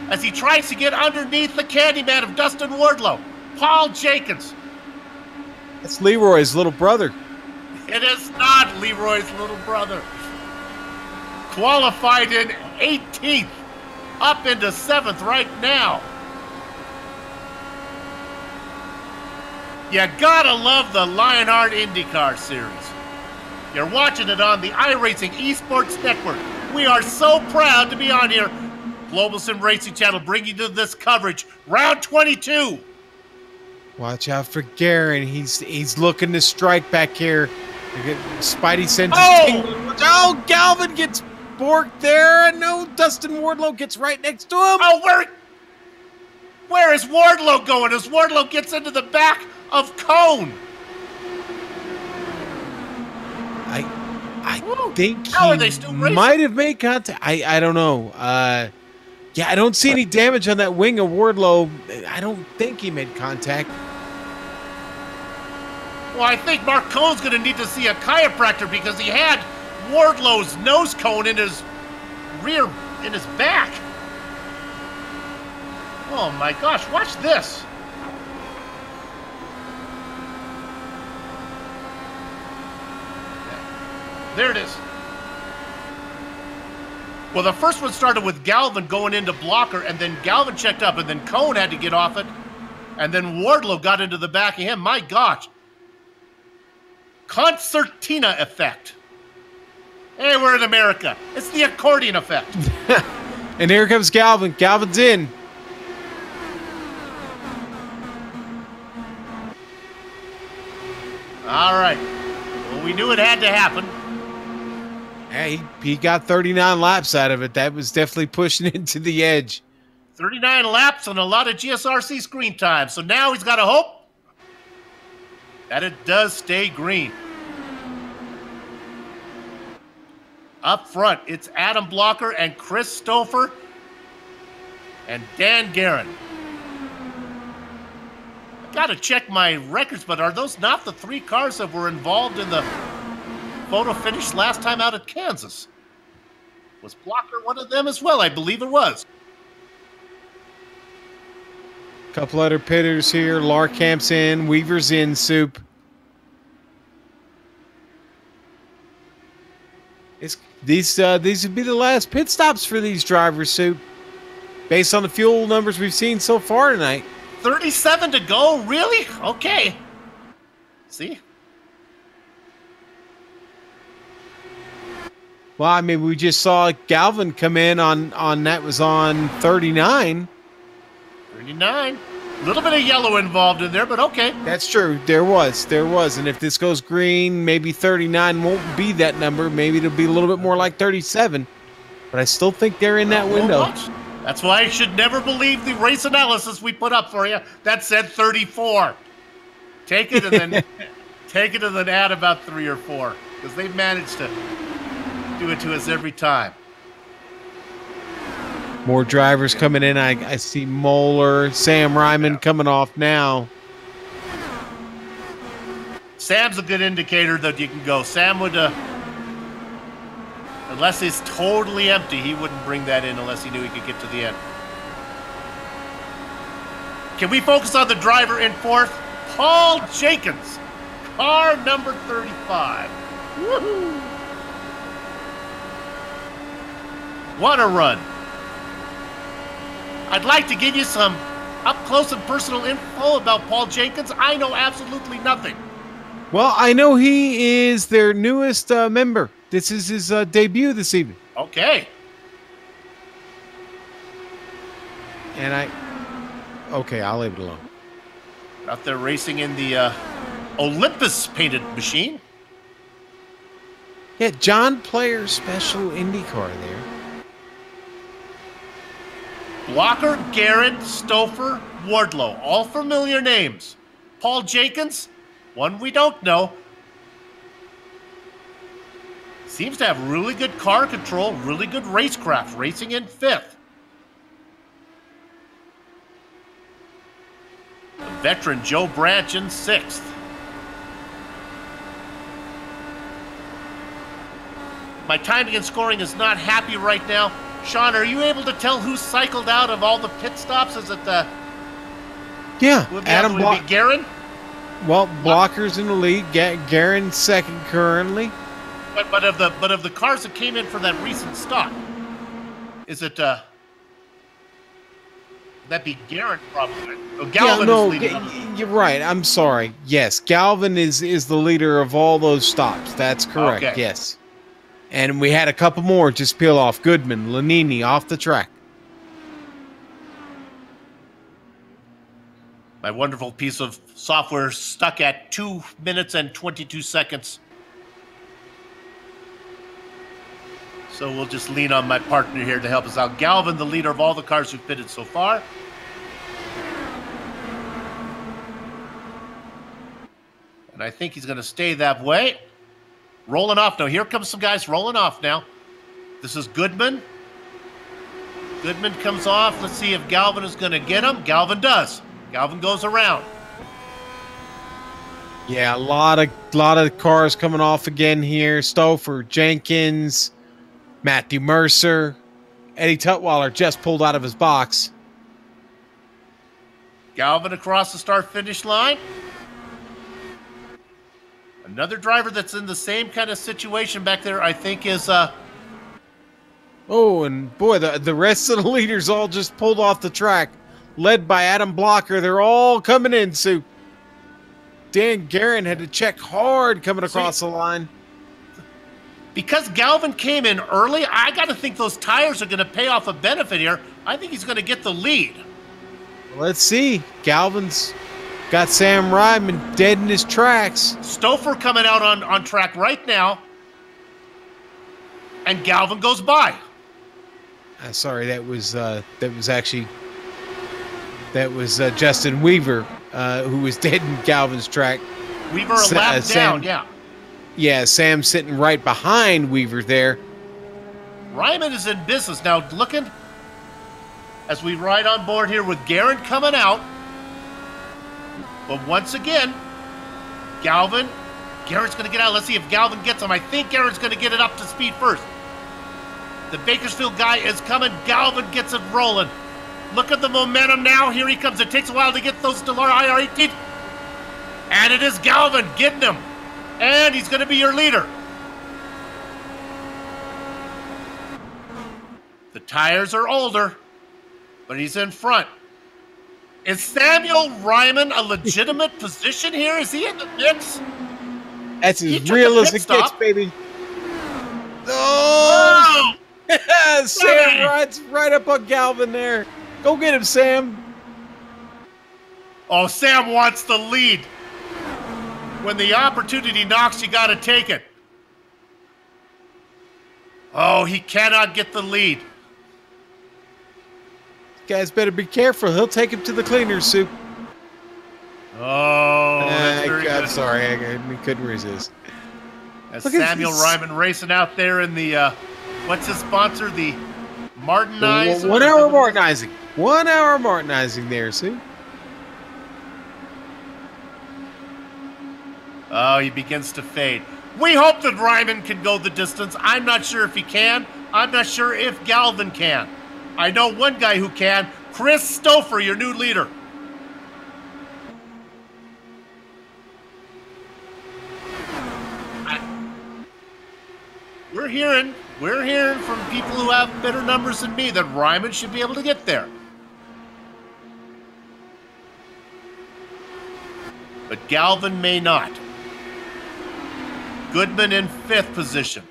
S3: as he tries to get underneath the Candyman of Dustin Wardlow. Paul Jenkins.
S4: That's Leroy's little brother.
S3: It is not Leroy's little brother. Qualified in 18th. up into 7th right now. You gotta love the Lionheart IndyCar series. You're watching it on the iRacing Esports Network. We are so proud to be on here. Global Sim Racing Channel bringing you this coverage. Round 22.
S4: Watch out for Garen. He's looking to strike back here. Spidey sends
S3: Oh!
S4: Galvin gets borked there. No, Dustin Wardlow gets right next to him.
S3: Oh, where is Wardlow going as Wardlow gets into the back of Cone?
S4: I think
S3: How are they still racing?
S4: Might have made contact. I don't know. Yeah, I don't see any damage on that wing of Wardlow. I don't think he made contact.
S3: Well, I think Mark Cone's going to need to see a chiropractor because he had Wardlow's nose cone in his back. Oh my gosh, watch this. There it is. Well, the first one started with Galvin going into blocker, and then Galvin checked up, and then Cone had to get off it, and then Wardlow got into the back of him. My gosh. Concertina effect. Hey, we're in America. It's the accordion effect.
S4: And here comes Galvin. Galvin's in.
S3: All right. Well, we knew it had to happen.
S4: Hey, he got 39 laps out of it. That was definitely pushing into the edge.
S3: 39 laps and a lot of GSRC screen time. So now he's got to hope that it does stay green. Up front, it's Adam Blocker and Chris Stouffer and Dan Guerin. I got to check my records, but are those not the 3 cars that were involved in the photo finish last time out at Kansas? Was Blocker one of them as well? I believe it was.
S4: Couple other pitters here. Larkamp's in. Weaver's in, Soup. These would be the last pit stops for these drivers, Soup. Based on the fuel numbers we've seen so far tonight.
S3: 37 to go? Really? Okay. See?
S4: Well, I mean, we just saw Galvin come in on that was on 39.
S3: 39. A little bit of yellow involved in there, but okay.
S4: That's true. There was. And if this goes green, maybe 39 won't be that number. Maybe it'll be a little bit more like 37. But I still think they're in that window.
S3: That's why you should never believe the race analysis we put up for you. That said 34. Take it and then take it and then add about 3 or 4. Because they've managed to do it to us every time.
S4: More drivers coming in. I see Moeller, Sam Ryman coming off now.
S3: Sam's a good indicator that you can go. Sam would, unless it's totally empty, he wouldn't bring that in unless he knew he could get to the end. Can we focus on the driver in 4th? Paul Jenkins, car number 35. Woohoo! What a run. I'd like to give you some up-close and personal info about Paul Jenkins. I know absolutely nothing.
S4: Well, I know he is their newest member. This is his debut this evening.
S3: Okay.
S4: And okay, I'll leave it alone.
S3: Out there racing in the Olympus painted machine.
S4: Yeah, John Player Special IndyCar there.
S3: Blocker, Guerin, Stouffer, Wardlow. All familiar names. Paul Jenkins, one we don't know. Seems to have really good car control, really good racecraft, racing in 5th. The veteran Joe Branch in 6th. My timing and scoring is not happy right now. Sean, are you able to tell who cycled out of all the pit stops? Is it
S4: yeah,
S3: would
S4: Adam
S3: be Guerin?
S4: Well, Blocker's in the lead. Guerin second currently.
S3: But of the cars that came in for that recent stop, is it That'd be Garrett, probably. Oh, Galvin is leading.
S4: You're right. I'm sorry. Yes, Galvin is the leader of all those stops. That's correct.
S3: Okay.
S4: Yes. And we had a couple more just peel off. Goodman, Lanini off the track.
S3: My wonderful piece of software stuck at 2 minutes and 22 seconds. So we'll just lean on my partner here to help us out. Galvin, the leader of all the cars who've pitted so far. And I think he's going to stay that way. Rolling off now. Here comes some guys rolling off now. This is Goodman. Goodman comes off. Let's see if Galvin is going to get him. Galvin does. Galvin goes around.
S4: Yeah, a lot of cars coming off again here. Stouffer, Jenkins, Matthew Mercer, Eddie Tutwiler just pulled out of his box.
S3: Galvin across the start-finish line. Another driver that's in the same kind of situation back there, I think, is...
S4: Oh, and boy, the rest of the leaders all just pulled off the track, led by Adam Blocker. They're all coming in, Sue. Dan Guerin had to check hard coming across the line.
S3: Because Galvin came in early, I got to think those tires are going to pay off a benefit here. I think he's going to get the lead.
S4: Let's see. Galvin's got Sam Ryman dead in his tracks.
S3: Stouffer coming out on track right now. And Galvin goes by.
S4: Sorry, that was Justin Weaver, who was dead in Galvin's track.
S3: Weaver a lap down, yeah.
S4: Yeah, Sam sitting right behind Weaver there.
S3: Ryman is in business. Now looking as we ride on board here with Guerin coming out. But once again, Guerin's going to get out. Let's see if Galvin gets him. I think Guerin's going to get it up to speed first. The Bakersfield guy is coming. Galvin gets it rolling. Look at the momentum now. Here he comes. It takes a while to get those Stellar IR18. And it is Galvin getting him. And he's going to be your leader. The tires are older, but he's in front. Is Samuel Ryman a legitimate position here? Is he in the mix?
S4: That's as real as it gets, baby. Oh! Sam rides right up on Galvin there. Go get him, Sam.
S3: Oh, Sam wants the lead. When the opportunity knocks, you got to take it. Oh, he cannot get the lead.
S4: Guys better be careful. He'll take him to the cleaners, Sue.
S3: Oh, that's very good.
S4: I'm sorry. I couldn't resist.
S3: As Samuel Ryman racing out there in the, what's his sponsor? The Martinizer?
S4: 1 hour Martinizing. 1 hour Martinizing there, Sue.
S3: Oh, he begins to fade. We hope that Ryman can go the distance. I'm not sure if he can. I'm not sure if Galvin can. I know one guy who can. Chris Stouffer, your new leader. We're hearing from people who have better numbers than me that Ryman should be able to get there. But Galvin may not. Goodman in 5th position.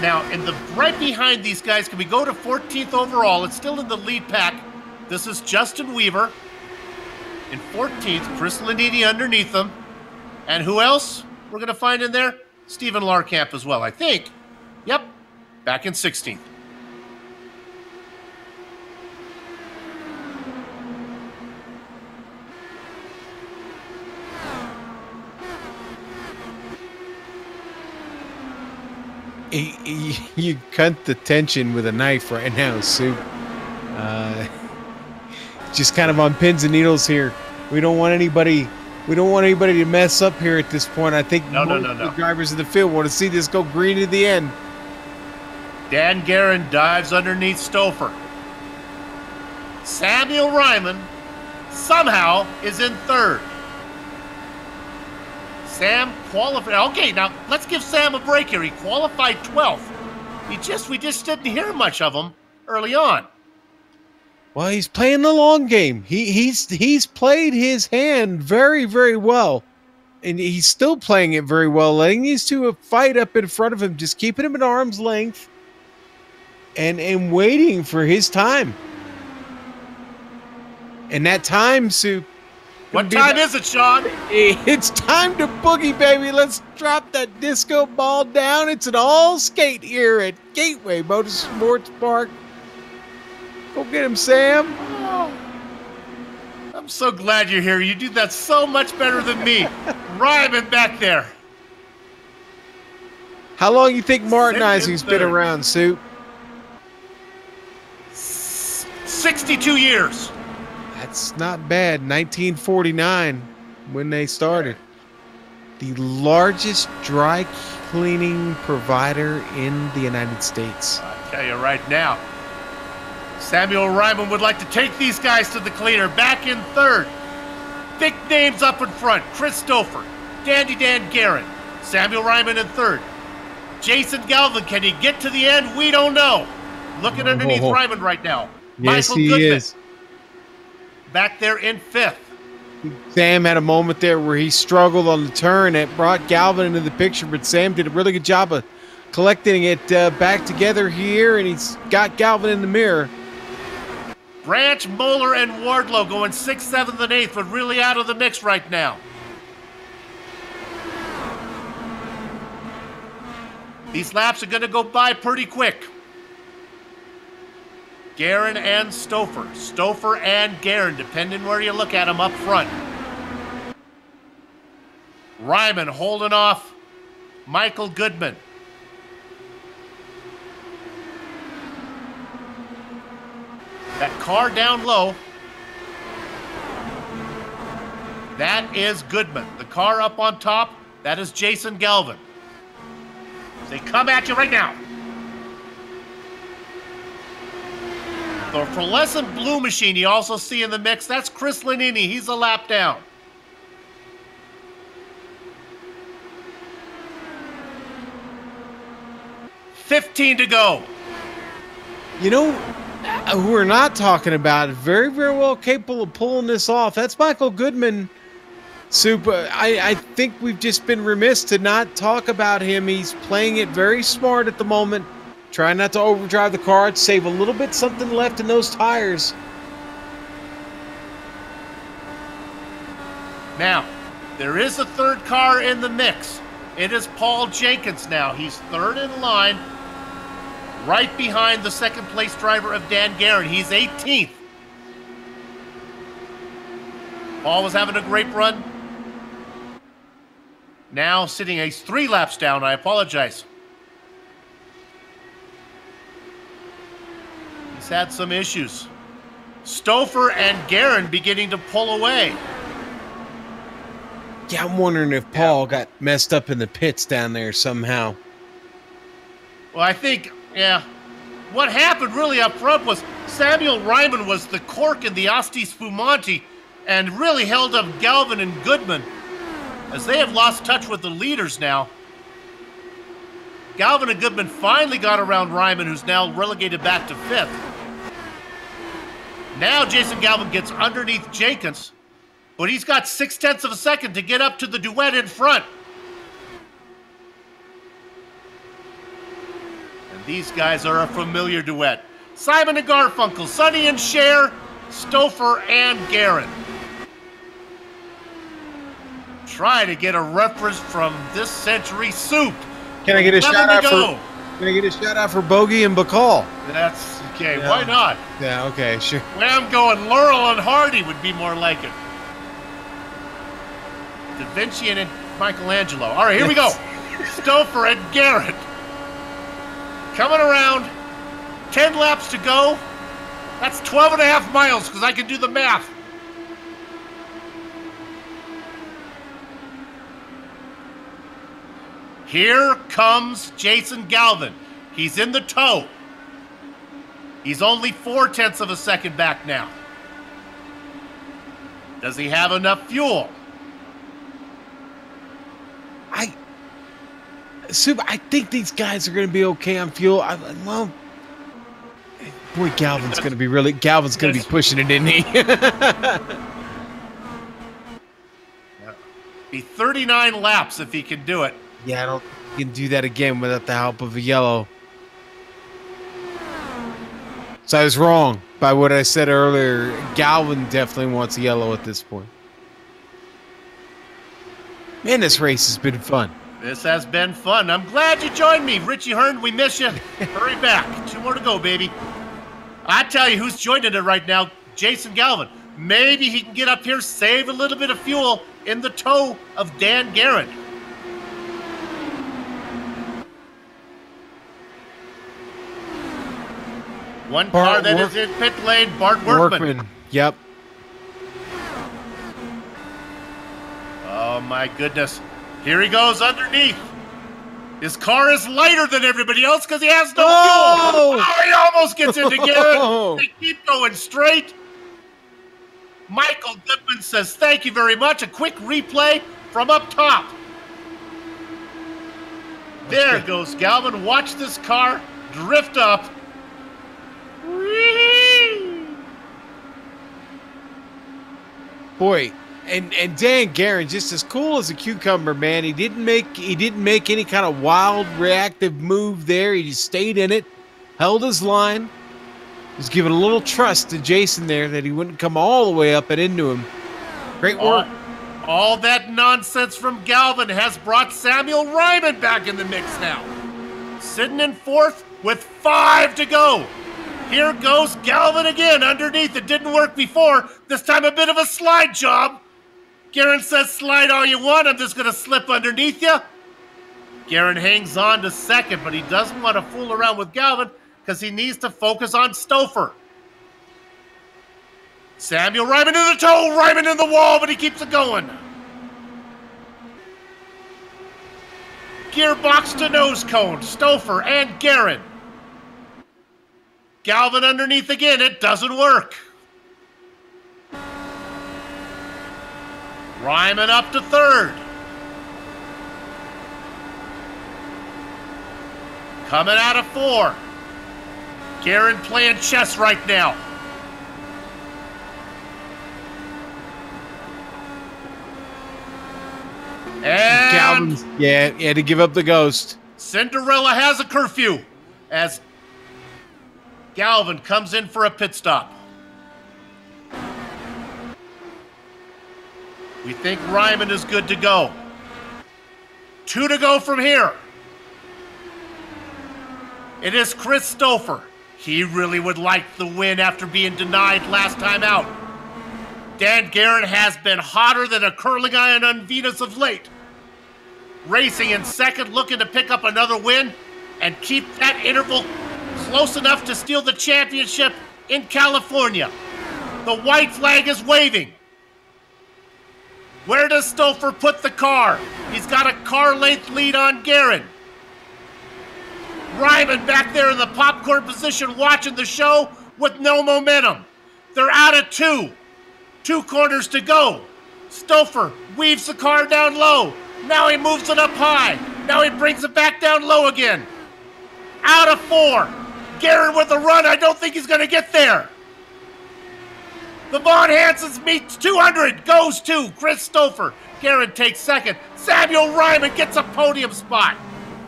S3: Now, right behind these guys, can we go to 14th overall? It's still in the lead pack. This is Justin Weaver. In 14th, Chris Lanini underneath them. And who else we're going to find in there? Stephen Larkamp as well, I think. Yep, back in 16th.
S4: You cut the tension with a knife right now, Sue. Just kind of on pins and needles here. We don't want anybody to mess up here at this point. I think
S3: no.
S4: The drivers in the field want to see this go green to the end.
S3: Dan Guerin dives underneath Stouffer. Samuel Ryman somehow is in 3rd. Sam qualified. Okay, now let's give Sam a break here. He qualified 12th. We just didn't hear much of him early on.
S4: Well, he's playing the long game. He's played his hand very, very well. And he's still playing it very well, letting these two fight up in front of him, just keeping him at arm's length and waiting for his time. And that time, Sue.
S3: What time is it, Sean?
S4: It's time to boogie, baby. Let's drop that disco ball down. It's an all skate here at Gateway Motorsports Park. Go get him, Sam.
S3: Oh, I'm so glad you're here. You do that so much better than me. Ryman back there.
S4: How long you think Martinizing's been around, Sue?
S3: 62 years.
S4: That's not bad. 1949 when they started. The largest dry cleaning provider in the United States.
S3: I'll tell you right now, Samuel Ryman would like to take these guys to the cleaner. Back in third. Big names up in front. Chris Stouffer, Dandy Dan Guerin, Samuel Ryman in third. Jason Galvin, can he get to the end? We don't know. Looking underneath Ryman right now.
S4: Yes,
S3: Michael
S4: he
S3: Goodman
S4: is.
S3: back there in fifth.
S4: Sam had a moment there where he struggled on the turn that brought Galvin into the picture, but Sam did a really good job of collecting it back together here, and he's got Galvin in the mirror.
S3: Branch, Moeller, and Wardlow going 6th, 7th, and 8th, but really out of the mix right now. These laps are going to go by pretty quick. Guerin and Stouffer. Stouffer and Guerin, depending where you look at them up front. Ryman holding off Michael Goodman. That car down low. That is Goodman. The car up on top, that is Jason Galvin. They come at you right now. The fluorescent blue machine you also see in the mix, that's Chris Lanini. He's a lap down. $15 to go.
S4: You know who we're not talking about, very, very well capable of pulling this off. That's Michael Goodman. Super. I think we've just been remiss to not talk about him. He's playing it very smart at the moment. Trying not to overdrive the car, to save a little bit something left in those tires.
S3: Now, there is a third car in the mix. It is Paul Jenkins now. He's third in line, right behind the second place driver of Dan Guerin. He's 18th. Paul was having a great run. Now sitting, he's 3 laps down. I apologize. He's had some issues. Stouffer and Guerin beginning to pull away.
S4: Yeah, I'm wondering if Paul got messed up in the pits down there somehow.
S3: Well, I think, what happened really up front was Samuel Ryman was the cork in the Asti Spumante and really held up Galvin and Goodman as they have lost touch with the leaders now. Galvin and Goodman finally got around Ryman, who's now relegated back to 5th. Now Jason Galvin gets underneath Jenkins, but he's got 0.6 of a second to get up to the duet in front. And these guys are a familiar duet. Simon and Garfunkel, Sonny and Cher, Stouffer and Guerin. Try to get a reference from this century soup.
S4: Can I get a shout out
S3: go.
S4: Can I get a shout out for Bogey and Bacall?
S3: That's okay.
S4: Yeah.
S3: Why not?
S4: Yeah, okay, sure.
S3: Where I'm going, Laurel and Hardy would be more like it. Da Vinci and Michelangelo. All right, here we go. Stouffer and Guerin. Coming around. 10 laps to go. That's 12.5 miles because I can do the math. Here comes Jason Galvin. He's in the tow. He's only 0.4 of a second back now. Does he have enough fuel?
S4: I think these guys are going to be okay on fuel. Well, boy, Galvin's going to be pushing it, isn't he?
S3: Be 39 laps if he can do it.
S4: Yeah, I don't think he can do that again without the help of a yellow. So I was wrong by what I said earlier. Galvin definitely wants a yellow at this point. Man, this race has been fun.
S3: This has been fun. I'm glad you joined me. Richie Hearn, we miss you. Hurry back. 2 more to go, baby. I tell you who's joining it right now, Jason Galvin. Maybe he can get up here, save a little bit of fuel in the tow of Dan Garrett. One car that is in pit lane, Bart Workman.
S4: Yep.
S3: Oh, my goodness. Here he goes underneath. His car is lighter than everybody else because he has no fuel. Oh, he almost gets into Garrett. They keep going straight. Michael Goodman says, thank you very much. A quick replay from up top. There goes Galvin. Watch this car drift up.
S4: Boy, and Dan Guerin, just as cool as a cucumber, man. He didn't make any kind of wild reactive move there. He just stayed in it, held his line. Was giving a little trust to Jason there that he wouldn't come all the way up and into him. Great work.
S3: All that nonsense from Galvin has brought Samuel Ryman back in the mix now. Sitting in 4th with 5 to go. Here goes Galvin again underneath. It didn't work before. This time a bit of a slide job. Guerin says, slide all you want. I'm just going to slip underneath you. Guerin hangs on to 2nd, but he doesn't want to fool around with Galvin because he needs to focus on Stouffer. Samuel Ryman in the toe, Ryman in the wall, but he keeps it going. Gearbox to nose cone, Stouffer and Guerin. Galvin underneath again, it doesn't work. Ryman up to 3rd. Coming out of 4. Guerin playing chess right now. And
S4: Galvin's, yeah, he had to give up the ghost.
S3: Cinderella has a curfew as Galvin comes in for a pit stop. We think Ryman is good to go. 2 to go from here. It is Chris Stouffer. He really would like the win after being denied last time out. Dan Guerin has been hotter than a curling iron on Venus of late. Racing in 2nd, looking to pick up another win and keep that interval close enough to steal the championship in California. The white flag is waving. Where does Stouffer put the car? He's got a car length lead on Guerin. Ryman back there in the popcorn position watching the show with no momentum. They're out of 2. 2 corners to go. Stouffer weaves the car down low. Now he moves it up high. Now he brings it back down low again. Out of 4. Guerin with a run. I don't think he's going to get there. The Von Hansens meets 200. Goes to Chris Stouffer. Guerin takes 2nd. Samuel Ryman gets a podium spot.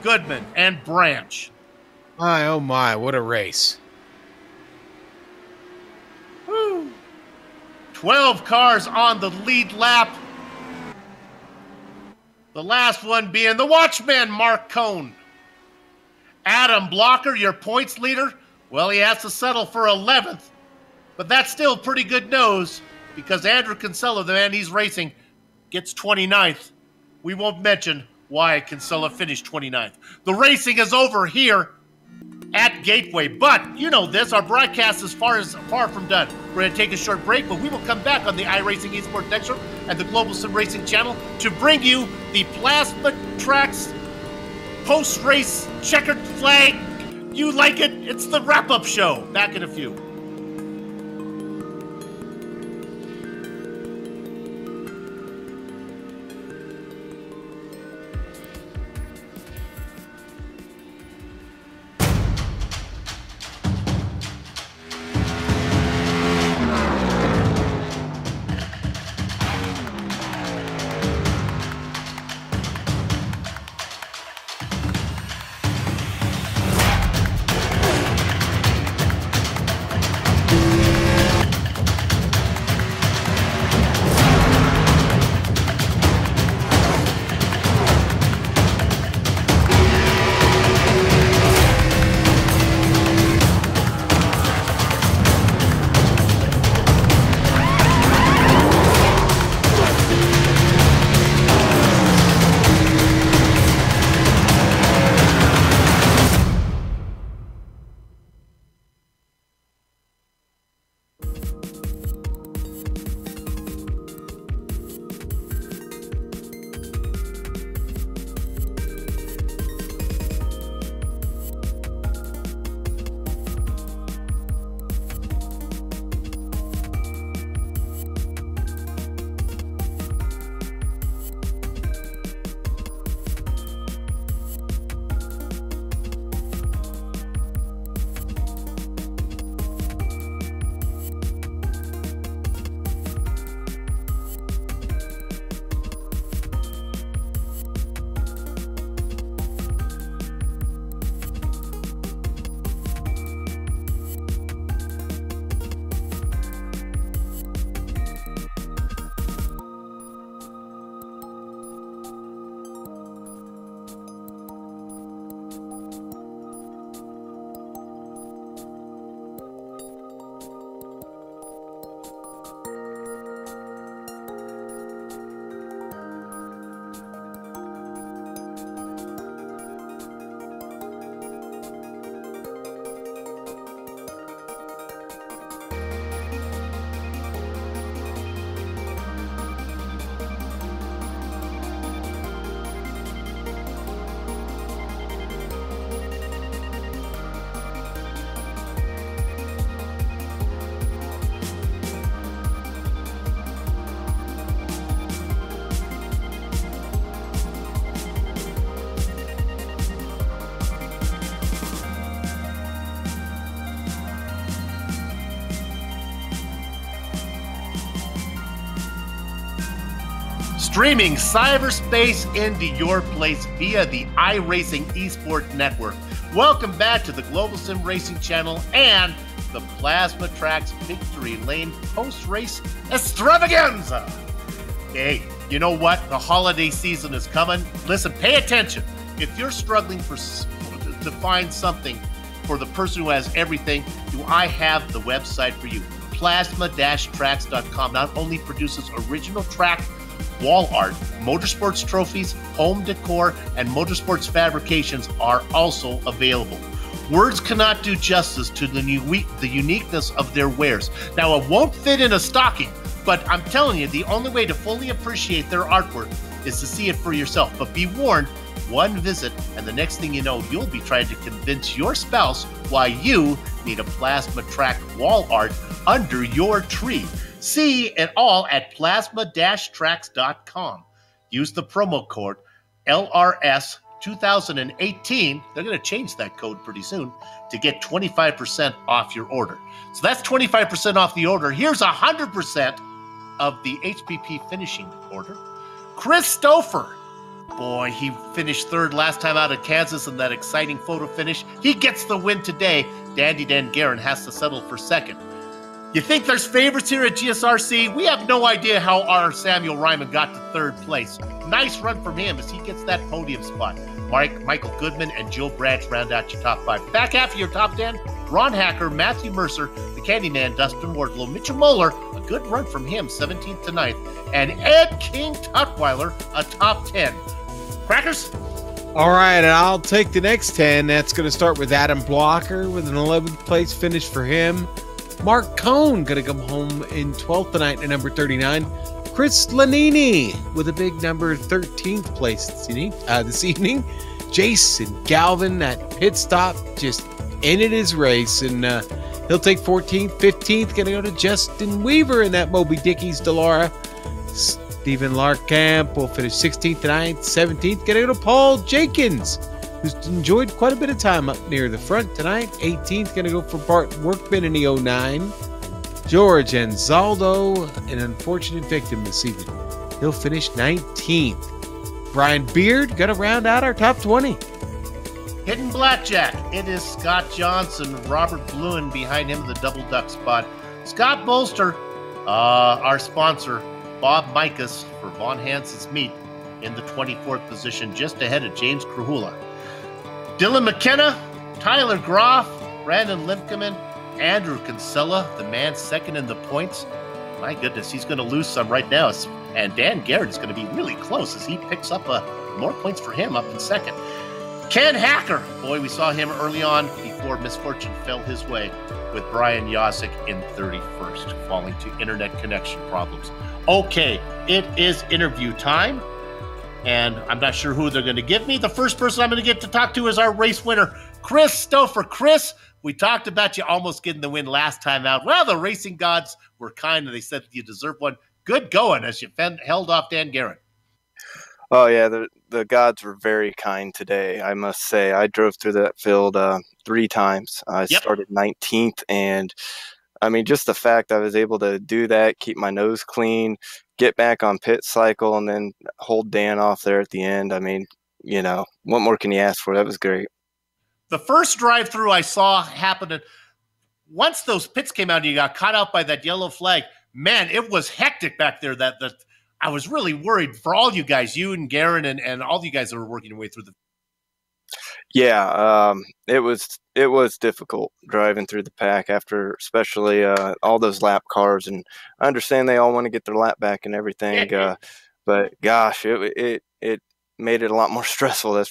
S3: Goodman and Branch.
S4: My, oh my, what a race.
S3: Woo. 12 cars on the lead lap. The last one being the Watchman, Mark Cohn. Adam Blocker, your points leader. Well, he has to settle for 11th. But that's still pretty good nose because Andrew Kinsella, the man he's racing, gets 29th. We won't mention why Kinsella finished 29th. The racing is over here at Gateway. But you know this, our broadcast is far from done. We're going to take a short break, but we will come back on the iRacing Esports Extra and the Global Sim Racing channel to bring you the Plasma Tracks post-race checkered flag. You like it? It's the wrap-up show. Back in a few. streaming cyberspace into your place via the iRacing Esports Network. Welcome back to the Global Sim Racing Channel and the Plasma Tracks Victory Lane post-race extravaganza. Hey, you know what? The holiday season is coming. Listen, pay attention. If you're struggling to find something for the person who has everything, do I have the website for you? Plasma-tracks.com not only produces original track wall art, motorsports trophies, home decor, and motorsports fabrications are also available. Words cannot do justice to the uniqueness of their wares. Now, it won't fit in a stocking, but I'm telling you, the only way to fully appreciate their artwork is to see it for yourself. But be warned, one visit, and the next thing you know, you'll be trying to convince your spouse why you need a plasma track wall art under your tree. See it all at plasma-tracks.com. Use the promo code LRS 2018. They're going to change that code pretty soon to get 25% off your order. So that's 25% off the order. Here's 100% of the HPP finishing order. Chris Stouffer. Boy, he finished third last time out at Kansas in that exciting photo finish. He gets the win today. Dandy Dan Guerin has to settle for second. You think there's favorites here at GSRC? We have no idea how our Samuel Ryman got to third place. Nice run from him as he gets that podium spot. Michael Goodman and Joe Branch round out your top 5. Back half of your top 10, Ron Hacker, Matthew Mercer, the Candyman, Dustin Wardlow, Mitchell Moeller, a good run from him, 17th to 9th, and Ed King Tutwiler, a top 10. Crackers?
S4: All right, and I'll take the next 10. That's going to start with Adam Blocker with an 11th place finish for him. Mark Cohn going to come home in 12th tonight at number 39. Chris Lanini with a big number 13th place this evening. Jason Galvin at pit stop just ended his race, and he'll take 14th. 15th going to go to Justin Weaver in that Moby Dickie's Delara. Stephen Larkamp will finish 16th tonight. 17th going to go to Paul Jenkins, who's enjoyed quite a bit of time up near the front tonight. 18th going to go for Bart Workman in the 09. George Anzaldo, an unfortunate victim this evening. He'll finish 19th. Brian Beard going to round out our top 20.
S3: Hidden Blackjack. It is Scott Johnson, Robert Bluen behind him in the double duck spot. Scott Bolster, our sponsor, Bob Micus for Von Hansen's Meat in the 24th position, just ahead of James Krahula. Dylan McKenna, Tyler Groff, Brandon Limkeman, Andrew Kinsella, the man second in the points. My goodness, he's going to lose some right now. And Dan Garrett is going to be really close as he picks up more points for him up in second. Ken Hacker, boy, we saw him early on before misfortune fell his way with Brian Yosick in 31st, falling to internet connection problems. Okay, it is interview time. And I'm not sure who they're going to give me. The first person I'm going to get to talk to is our race winner, Chris Stouffer. Chris, we talked about you almost getting the win last time out. Well, the racing gods were kind and they said you deserve one. Good going as you held off Dan Guerin.
S7: Oh, yeah, the gods were very kind today, I must say. I drove through that field 3 times. I started 19th, and, I mean, just the fact I was able to do that, keep my nose clean, get back on pit cycle, and then hold Dan off there at the end. I mean, you know, what more can you ask for? That was great.
S3: The first drive-through I saw happen, once those pits came out and you got caught out by that yellow flag, man, it was hectic back there. That I was really worried for all you guys, you and Guerin and all you guys that were working your way through the.
S7: Yeah, it was difficult driving through the pack after, especially all those lap cars, and I understand they all want to get their lap back and everything, but gosh, it made it a lot more stressful.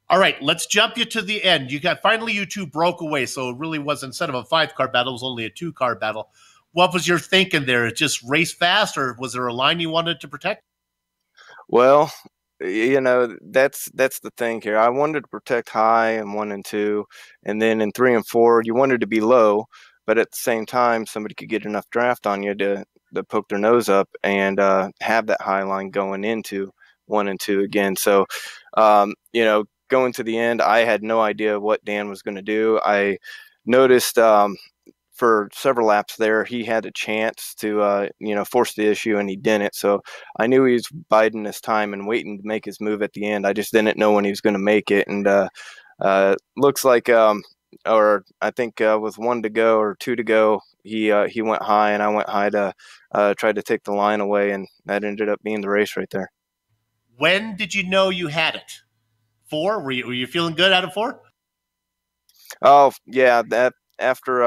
S3: All right, let's jump you to the end. Finally you two broke away, so it really was, instead of a 5-car battle, it was only a 2-car battle. What was your thinking there? Just race fast, or was there a line you wanted to protect?
S7: Well, you know, that's the thing here. I wanted to protect high in 1 and 2, and then in 3 and 4, you wanted to be low, but at the same time, somebody could get enough draft on you to poke their nose up and have that high line going into 1 and 2 again. So, you know, going to the end, I had no idea what Dan was going to do. I noticed for several laps there, he had a chance to, force the issue, and he didn't. So I knew he was biding his time and waiting to make his move at the end. I just didn't know when he was going to make it. And looks like, or I think with 1 to go or 2 to go, he went high, and I went high to try to take the line away, and that ended up being the race right there.
S3: When did you know you had it? 4? Were you feeling good out of 4?
S7: Oh yeah, that after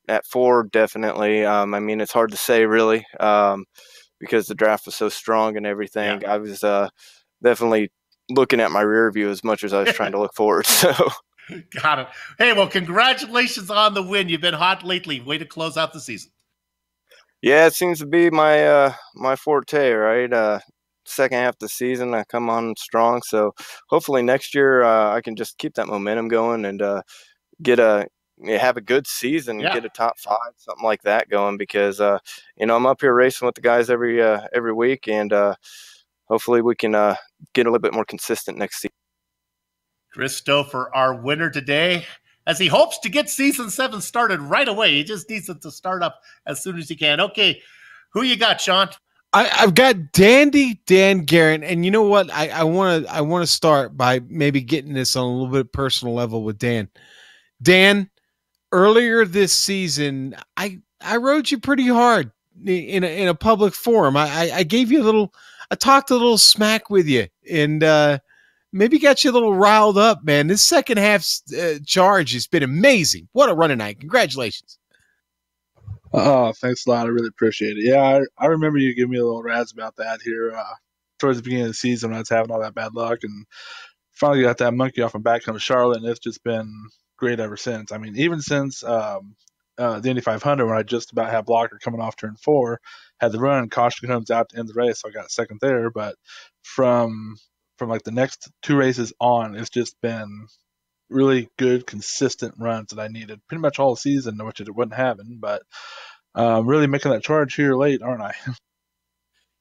S7: at 4 definitely. I mean, it's hard to say really, because the draft was so strong and everything. Yeah. I was definitely looking at my rear view as much as I was trying to look forward. So.
S3: Got it. Hey, well, congratulations on the win. You've been hot lately. Way to close out the season.
S7: Yeah, it seems to be my my forte, right? Second half of the season, I come on strong. So hopefully next year I can just keep that momentum going and have a good season, get a top 5, something like that going, because I'm up here racing with the guys every week, and hopefully we can get a little bit more consistent next season.
S3: Christopher, our winner today, as he hopes to get season 7 started right away. He just needs it to start up as soon as he can. Okay, who you got, Sean?
S4: I've got Dandy Dan Guerin, and you know what? I want to start by maybe getting this on a little bit personal level with Dan. Dan, earlier this season, I rode you pretty hard in a public forum. I gave you I talked a little smack with you, and maybe got you a little riled up, man. This second half charge has been amazing. What a run tonight! Congratulations.
S8: Oh, thanks a lot. I really appreciate it. Yeah, I remember you giving me a little razz about that here towards the beginning of the season when I was having all that bad luck, and finally got that monkey off my back come to Charlotte, and it's just been great ever since. I mean, even since the Indy 500, when I just about had blocker coming off turn 4, had the run, caution comes out to end the race, so I got second there. But from like the next 2 races on, it's just been really good, consistent runs that I needed pretty much all season, which it wasn't having. But really making that charge here late, aren't I?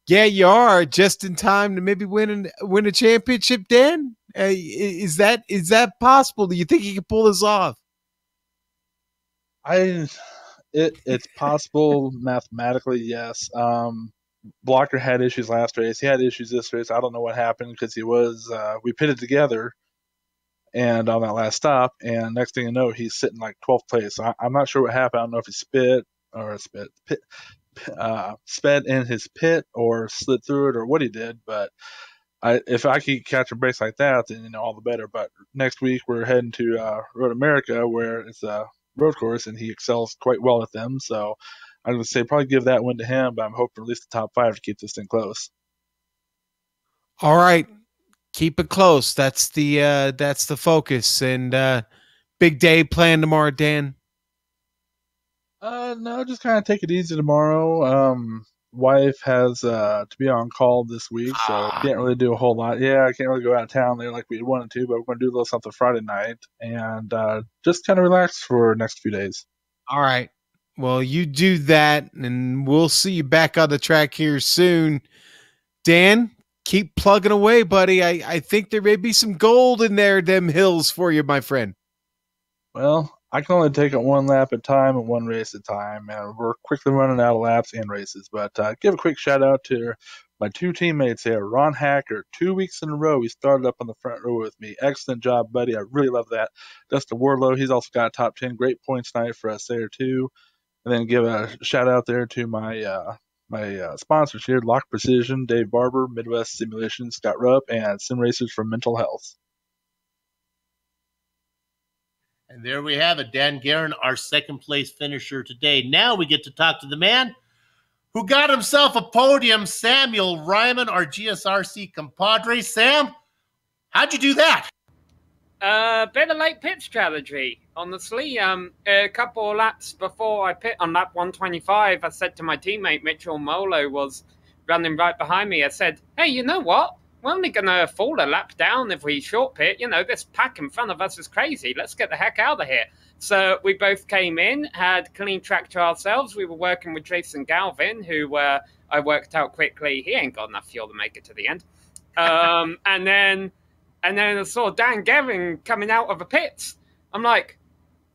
S4: Yeah, you are, just in time to maybe win a championship, Dan. Is that possible? Do you think you can pull this off?
S8: It's possible mathematically, yes. Blocker had issues last race. He had issues this race. I don't know what happened, because we pitted together and on that last stop, and next thing you know, he's sitting like 12th place. So I'm not sure what happened. I don't know if he sped in his pit or slid through it or what he did, but if I could catch a race like that, then all the better. But next week we're heading to Road America, where it's a road course, and he excels quite well at them. So I would say probably give that one to him, but I'm hoping for at least the top 5 to keep this thing close.
S4: All right, keep it close. That's the focus. And big day planned tomorrow, Dan.
S8: No, just kind of take it easy tomorrow. Wife has to be on call this week, so can't really do a whole lot. Yeah, I can't really go out of town there like we wanted to, but we're going to do a little something Friday night and just kind of relax for the next few days.
S4: All right. Well, you do that, and we'll see you back on the track here soon. Dan, keep plugging away, buddy. I think there may be some gold in there, them hills for you, my friend.
S8: Well, I can only take it one lap at a time and one race at a time, and we're quickly running out of laps and races. But give a quick shout out to my 2 teammates here. Ron Hacker, 2 weeks in a row, he started up on the front row with me. Excellent job, buddy. I really love that. Dustin Wardlow, he's also got a top 10. Great points tonight for us there, too. And then give a shout out there to my sponsors here, Lock Precision, Dave Barber, Midwest Simulation, Scott Rupp, and Sim Racers for Mental Health.
S3: And there we have it, Dan Guerin, our second place finisher today. Now we get to talk to the man who got himself a podium, Samuel Ryman, our GSRC compadre. Sam, how'd you do that?
S9: Bit of late pit strategy, honestly. A couple of laps before I pit on lap 125, I said to my teammate Mitchell Molo was running right behind me. I said, hey, you know what? We're only going to fall a lap down if we short pit. This pack in front of us is crazy. Let's get the heck out of here. So we both came in, had clean track to ourselves. We were working with Jason Galvin, who I worked out quickly. He ain't got enough fuel to make it to the end. And then I saw Dan Guerin coming out of the pits. I'm like,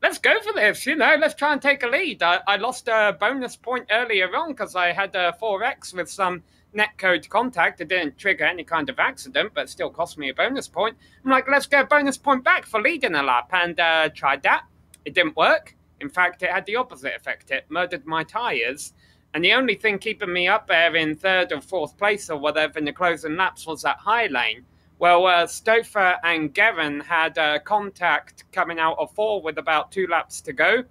S9: let's go for this. Let's try and take a lead. I lost a bonus point earlier on because I had a 4X with some netcode contact. It didn't trigger any kind of accident, but still cost me a bonus point. I'm like, let's get a bonus point back for leading a lap, and tried that. It didn't work. In fact, it had the opposite effect. It murdered my tyres. And the only thing keeping me up there in third or fourth place or whatever in the closing laps was that high lane. Well, Stouffer and Guerin had contact coming out of 4 with about 2 laps to go.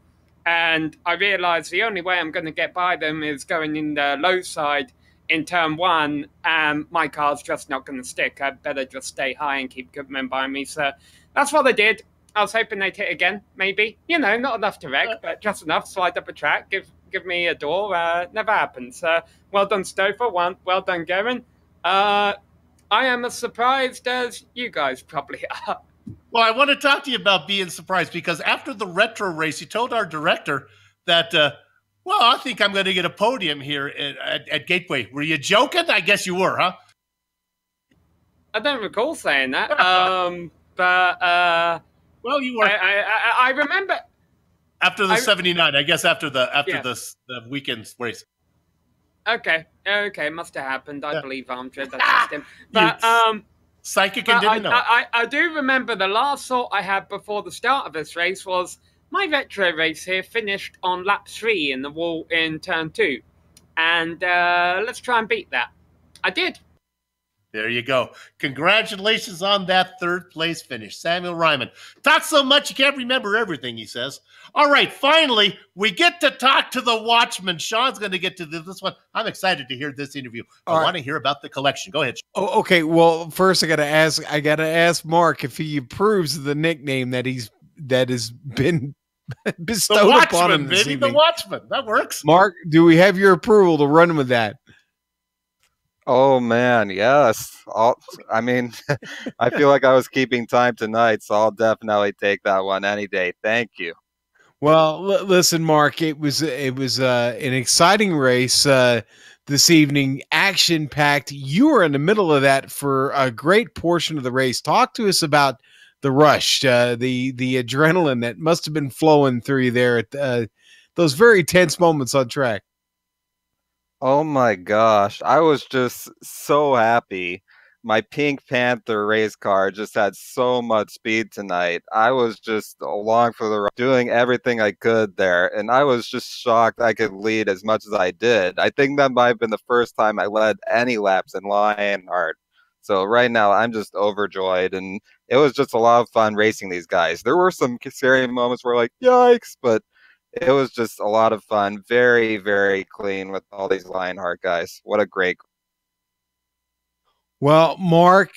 S9: And I realised the only way I'm going to get by them is going in the low side in turn 1. And my car's just not going to stick. I'd better just stay high and keep Goodman by me. So that's what I did. I was hoping they'd hit again, maybe. Not enough to wreck, but just enough. Slide up a track, give me a door. Never happens. Well done, Stouffer. Well done, Guerin. I am as surprised as you guys probably are.
S3: Well, I want to talk to you about being surprised, because after the retro race, you told our director that, I think I'm going to get a podium here at Gateway. Were you joking? I guess you were, huh?
S9: I don't recall saying that. But
S3: well, you were.
S9: I remember
S3: after the 79. I guess after the weekend race.
S9: Okay, must have happened. I believe Armstrong. That's him. But
S3: psychic and didn't know.
S9: I do remember the last thought I had before the start of this race was my retro race here finished on lap 3 in the wall in turn 2, and let's try and beat that. I did.
S3: There you go. Congratulations on that 3rd place finish. Samuel Ryman. Talk so much you can't remember everything, he says. All right, finally, we get to talk to the Watchman. Sean's going to get to this one. I'm excited to hear this interview. I want to hear about the collection. Go ahead, Sean.
S4: Oh, okay. Well, first I got to ask Mark if he approves of the nickname that has been bestowed upon him this evening.
S3: The Watchman. That works.
S4: Mark, do we have your approval to run with that?
S5: Oh man, yes. I feel like I was keeping time tonight, so I'll definitely take that one any day. Thank you.
S4: Well, listen, Mark, it was an exciting race this evening, action packed. You were in the middle of that for a great portion of the race. Talk to us about the rush, the adrenaline that must have been flowing through you there at those very tense moments on track.
S5: Oh my gosh, I was just so happy. My Pink Panther race car just had so much speed tonight. I was just along for the ride, doing everything I could there, and I was just shocked I could lead as much as I did. I think that might have been the first time I led any laps in Lionheart. So right now, I'm just overjoyed, and it was just a lot of fun racing these guys. There were some scary moments where like, yikes, but it was just a lot of fun. Very, very clean with all these Lionheart guys. What a great.
S4: Well, Mark,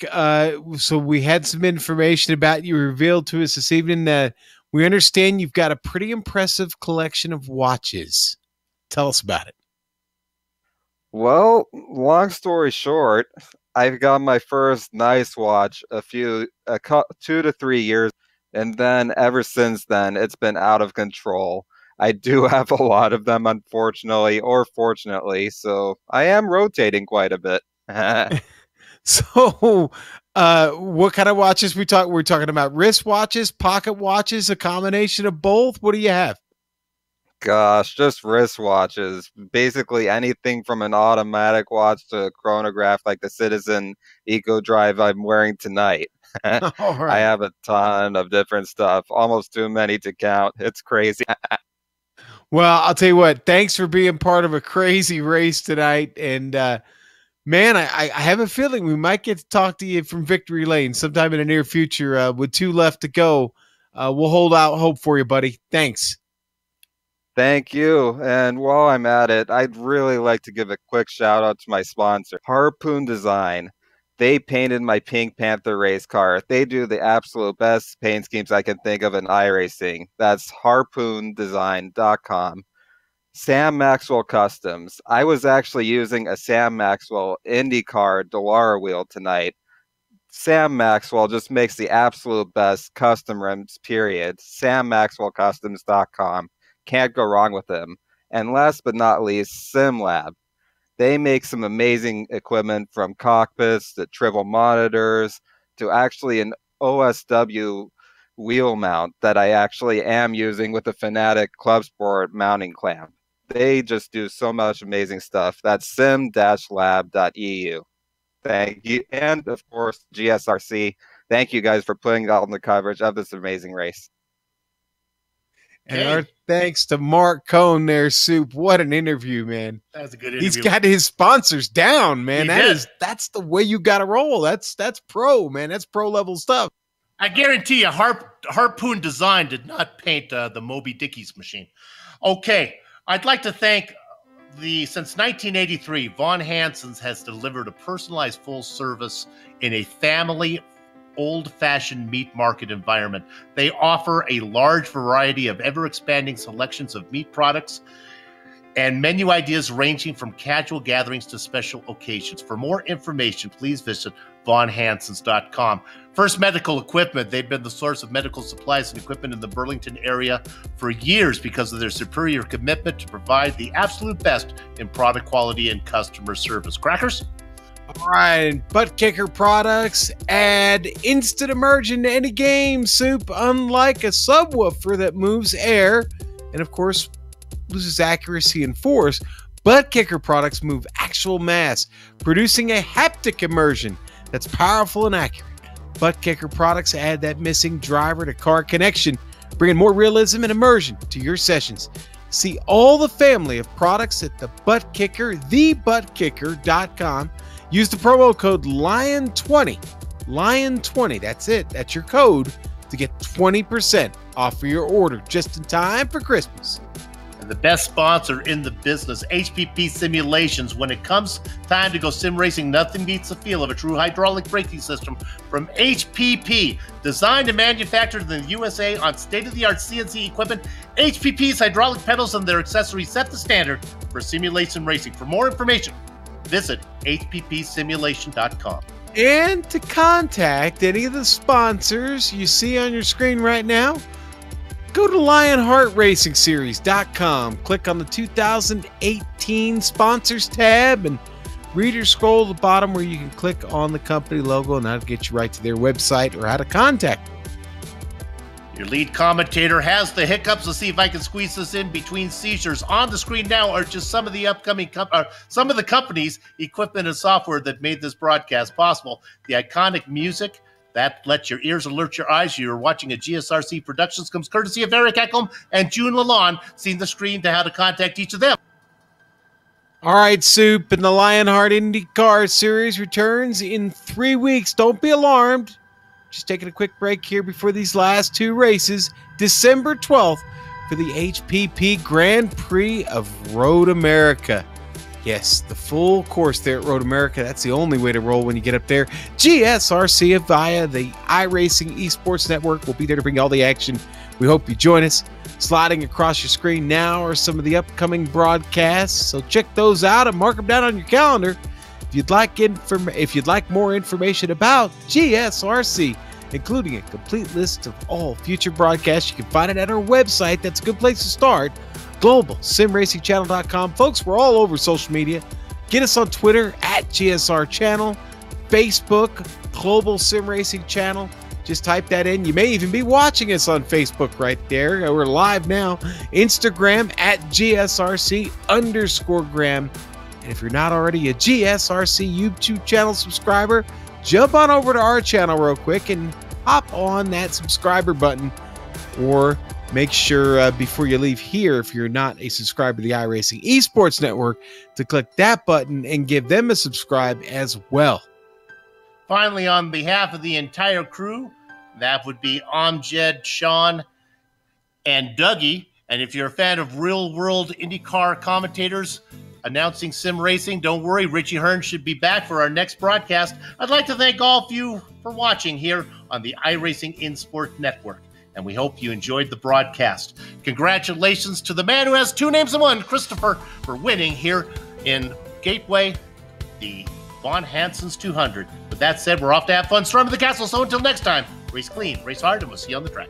S4: so we had some information about you revealed to us this evening. We understand you've got a pretty impressive collection of watches. Tell us about it.
S5: Well, long story short, I've got my first nice watch 2 to 3 years, and then ever since then, it's been out of control. I do have a lot of them, unfortunately, or fortunately, so I am rotating quite a bit.
S4: So, what kind of watches we're talking about? Wrist watches, pocket watches, a combination of both? What do you have?
S5: Gosh, just wrist watches. Basically anything from an automatic watch to a chronograph like the Citizen Eco Drive I'm wearing tonight.
S4: All right.
S5: I have a ton of different stuff, almost too many to count. It's crazy.
S4: Well, I'll tell you what, thanks for being part of a crazy race tonight. And, man, I have a feeling we might get to talk to you from Victory Lane sometime in the near future. With 2 left to go, we'll hold out hope for you, buddy. Thanks.
S5: Thank you. And while I'm at it, I'd really like to give a quick shout out to my sponsor, Harpoon Design. They painted my Pink Panther race car. They do the absolute best paint schemes I can think of in iRacing. That's harpoondesign.com. Sam Maxwell Customs. I was actually using a Sam Maxwell IndyCar Dallara wheel tonight. Sam Maxwell just makes the absolute best custom rims, period. SamMaxwellCustoms.com. Can't go wrong with him. And last but not least, SimLab. They make some amazing equipment from cockpits to triple monitors to actually an OSW
S10: wheel mount that I actually am using with the Fanatic Club Sport mounting clamp. They just do so much amazing stuff. That's sim-lab.eu. Thank you. And of course, GSRC. Thank you guys for putting out the coverage of this amazing race.
S4: And our thanks to Mark Cohn there, Soup. What an interview, man.
S3: That was a good interview.
S4: He's got his sponsors down, man. That's the way you got to roll. That's pro, man. That's pro level stuff.
S3: I guarantee you, Harpoon Design did not paint the Moby Dickie's machine. Okay, I'd like to thank since 1983, Von Hansen's has delivered a personalized full service in a family old-fashioned meat market environment. They offer a large variety of ever-expanding selections of meat products and menu ideas ranging from casual gatherings to special occasions. For more information, please visit vonhansens.com. First Medical Equipment. They've been the source of medical supplies and equipment in the Burlington area for years because of their superior commitment to provide the absolute best in product quality and customer service. Crackers?
S4: All right, Butt Kicker products add instant immersion to any game, Soup, unlike a subwoofer that moves air and, of course, loses accuracy and force. Butt Kicker products move actual mass, producing a haptic immersion that's powerful and accurate. Butt Kicker products add that missing driver-to-car connection, bringing more realism and immersion to your sessions. See all the family of products at the Butt Kicker, thebuttkicker.com. Use the promo code LION20. LION20, that's it. That's your code to get 20% off of your order just in time for Christmas.
S3: And the best sponsor in the business, HPP Simulations. When it comes time to go sim racing, nothing beats the feel of a true hydraulic braking system from HPP. Designed and manufactured in the USA on state-of-the-art CNC equipment, HPP's hydraulic pedals and their accessories set the standard for simulation racing. For more information, visit hppsimulation.com.
S4: And to contact any of the sponsors you see on your screen right now, go to LionheartRacingSeries.com. Click on the 2018 Sponsors tab and reader scroll to the bottom where you can click on the company logo and that'll get you right to their website or how to contact them.
S3: Your lead commentator has the hiccups. Let's see if I can squeeze this in between seizures. On the screen now are just some of the upcoming some of the companies, equipment, and software that made this broadcast possible. The iconic music that lets your ears alert your eyes. You're watching a GSRC Productions comes courtesy of Eric Echolm and June Lalonde. See the screen to how to contact each of them.
S4: All right, Soup, and the Lionheart IndyCar Series returns in 3 weeks. Don't be alarmed. Just taking a quick break here before these last two races. December 12th for the HPP Grand Prix of Road America. Yes, the full course there at Road America. That's the only way to roll when you get up there. GSRC via the iRacing Esports Network will be there to bring you all the action. We hope you join us. Sliding across your screen now are some of the upcoming broadcasts, so check those out and mark them down on your calendar. If you'd like more information about GSRC, including a complete list of all future broadcasts, you can find it at our website. That's a good place to start. GlobalSimRacingChannel.com. Folks, we're all over social media. Get us on Twitter at GSR Channel, Facebook, Global Sim Racing Channel. Just type that in. You may even be watching us on Facebook right there. We're live now. Instagram at GSRC_gram. And if you're not already a GSRC YouTube channel subscriber, jump on over to our channel real quick and hop on that subscriber button. Or make sure before you leave here, if you're not a subscriber to the iRacing Esports Network, to click that button and give them a subscribe as well.
S3: Finally, on behalf of the entire crew, that would be Amjad, Sean, and Dougie. And if you're a fan of real-world IndyCar commentators announcing sim racing, don't worry, Richie Hearn should be back for our next broadcast. I'd like to thank all of you for watching here on the iRacing InSport Network, and we hope you enjoyed the broadcast. Congratulations to the man who has two names in one, Christopher, for winning here in Gateway, the Von Hansen's 200. With that said, we're off to have fun storming the castle, so until next time, race clean, race hard, and we'll see you on the track.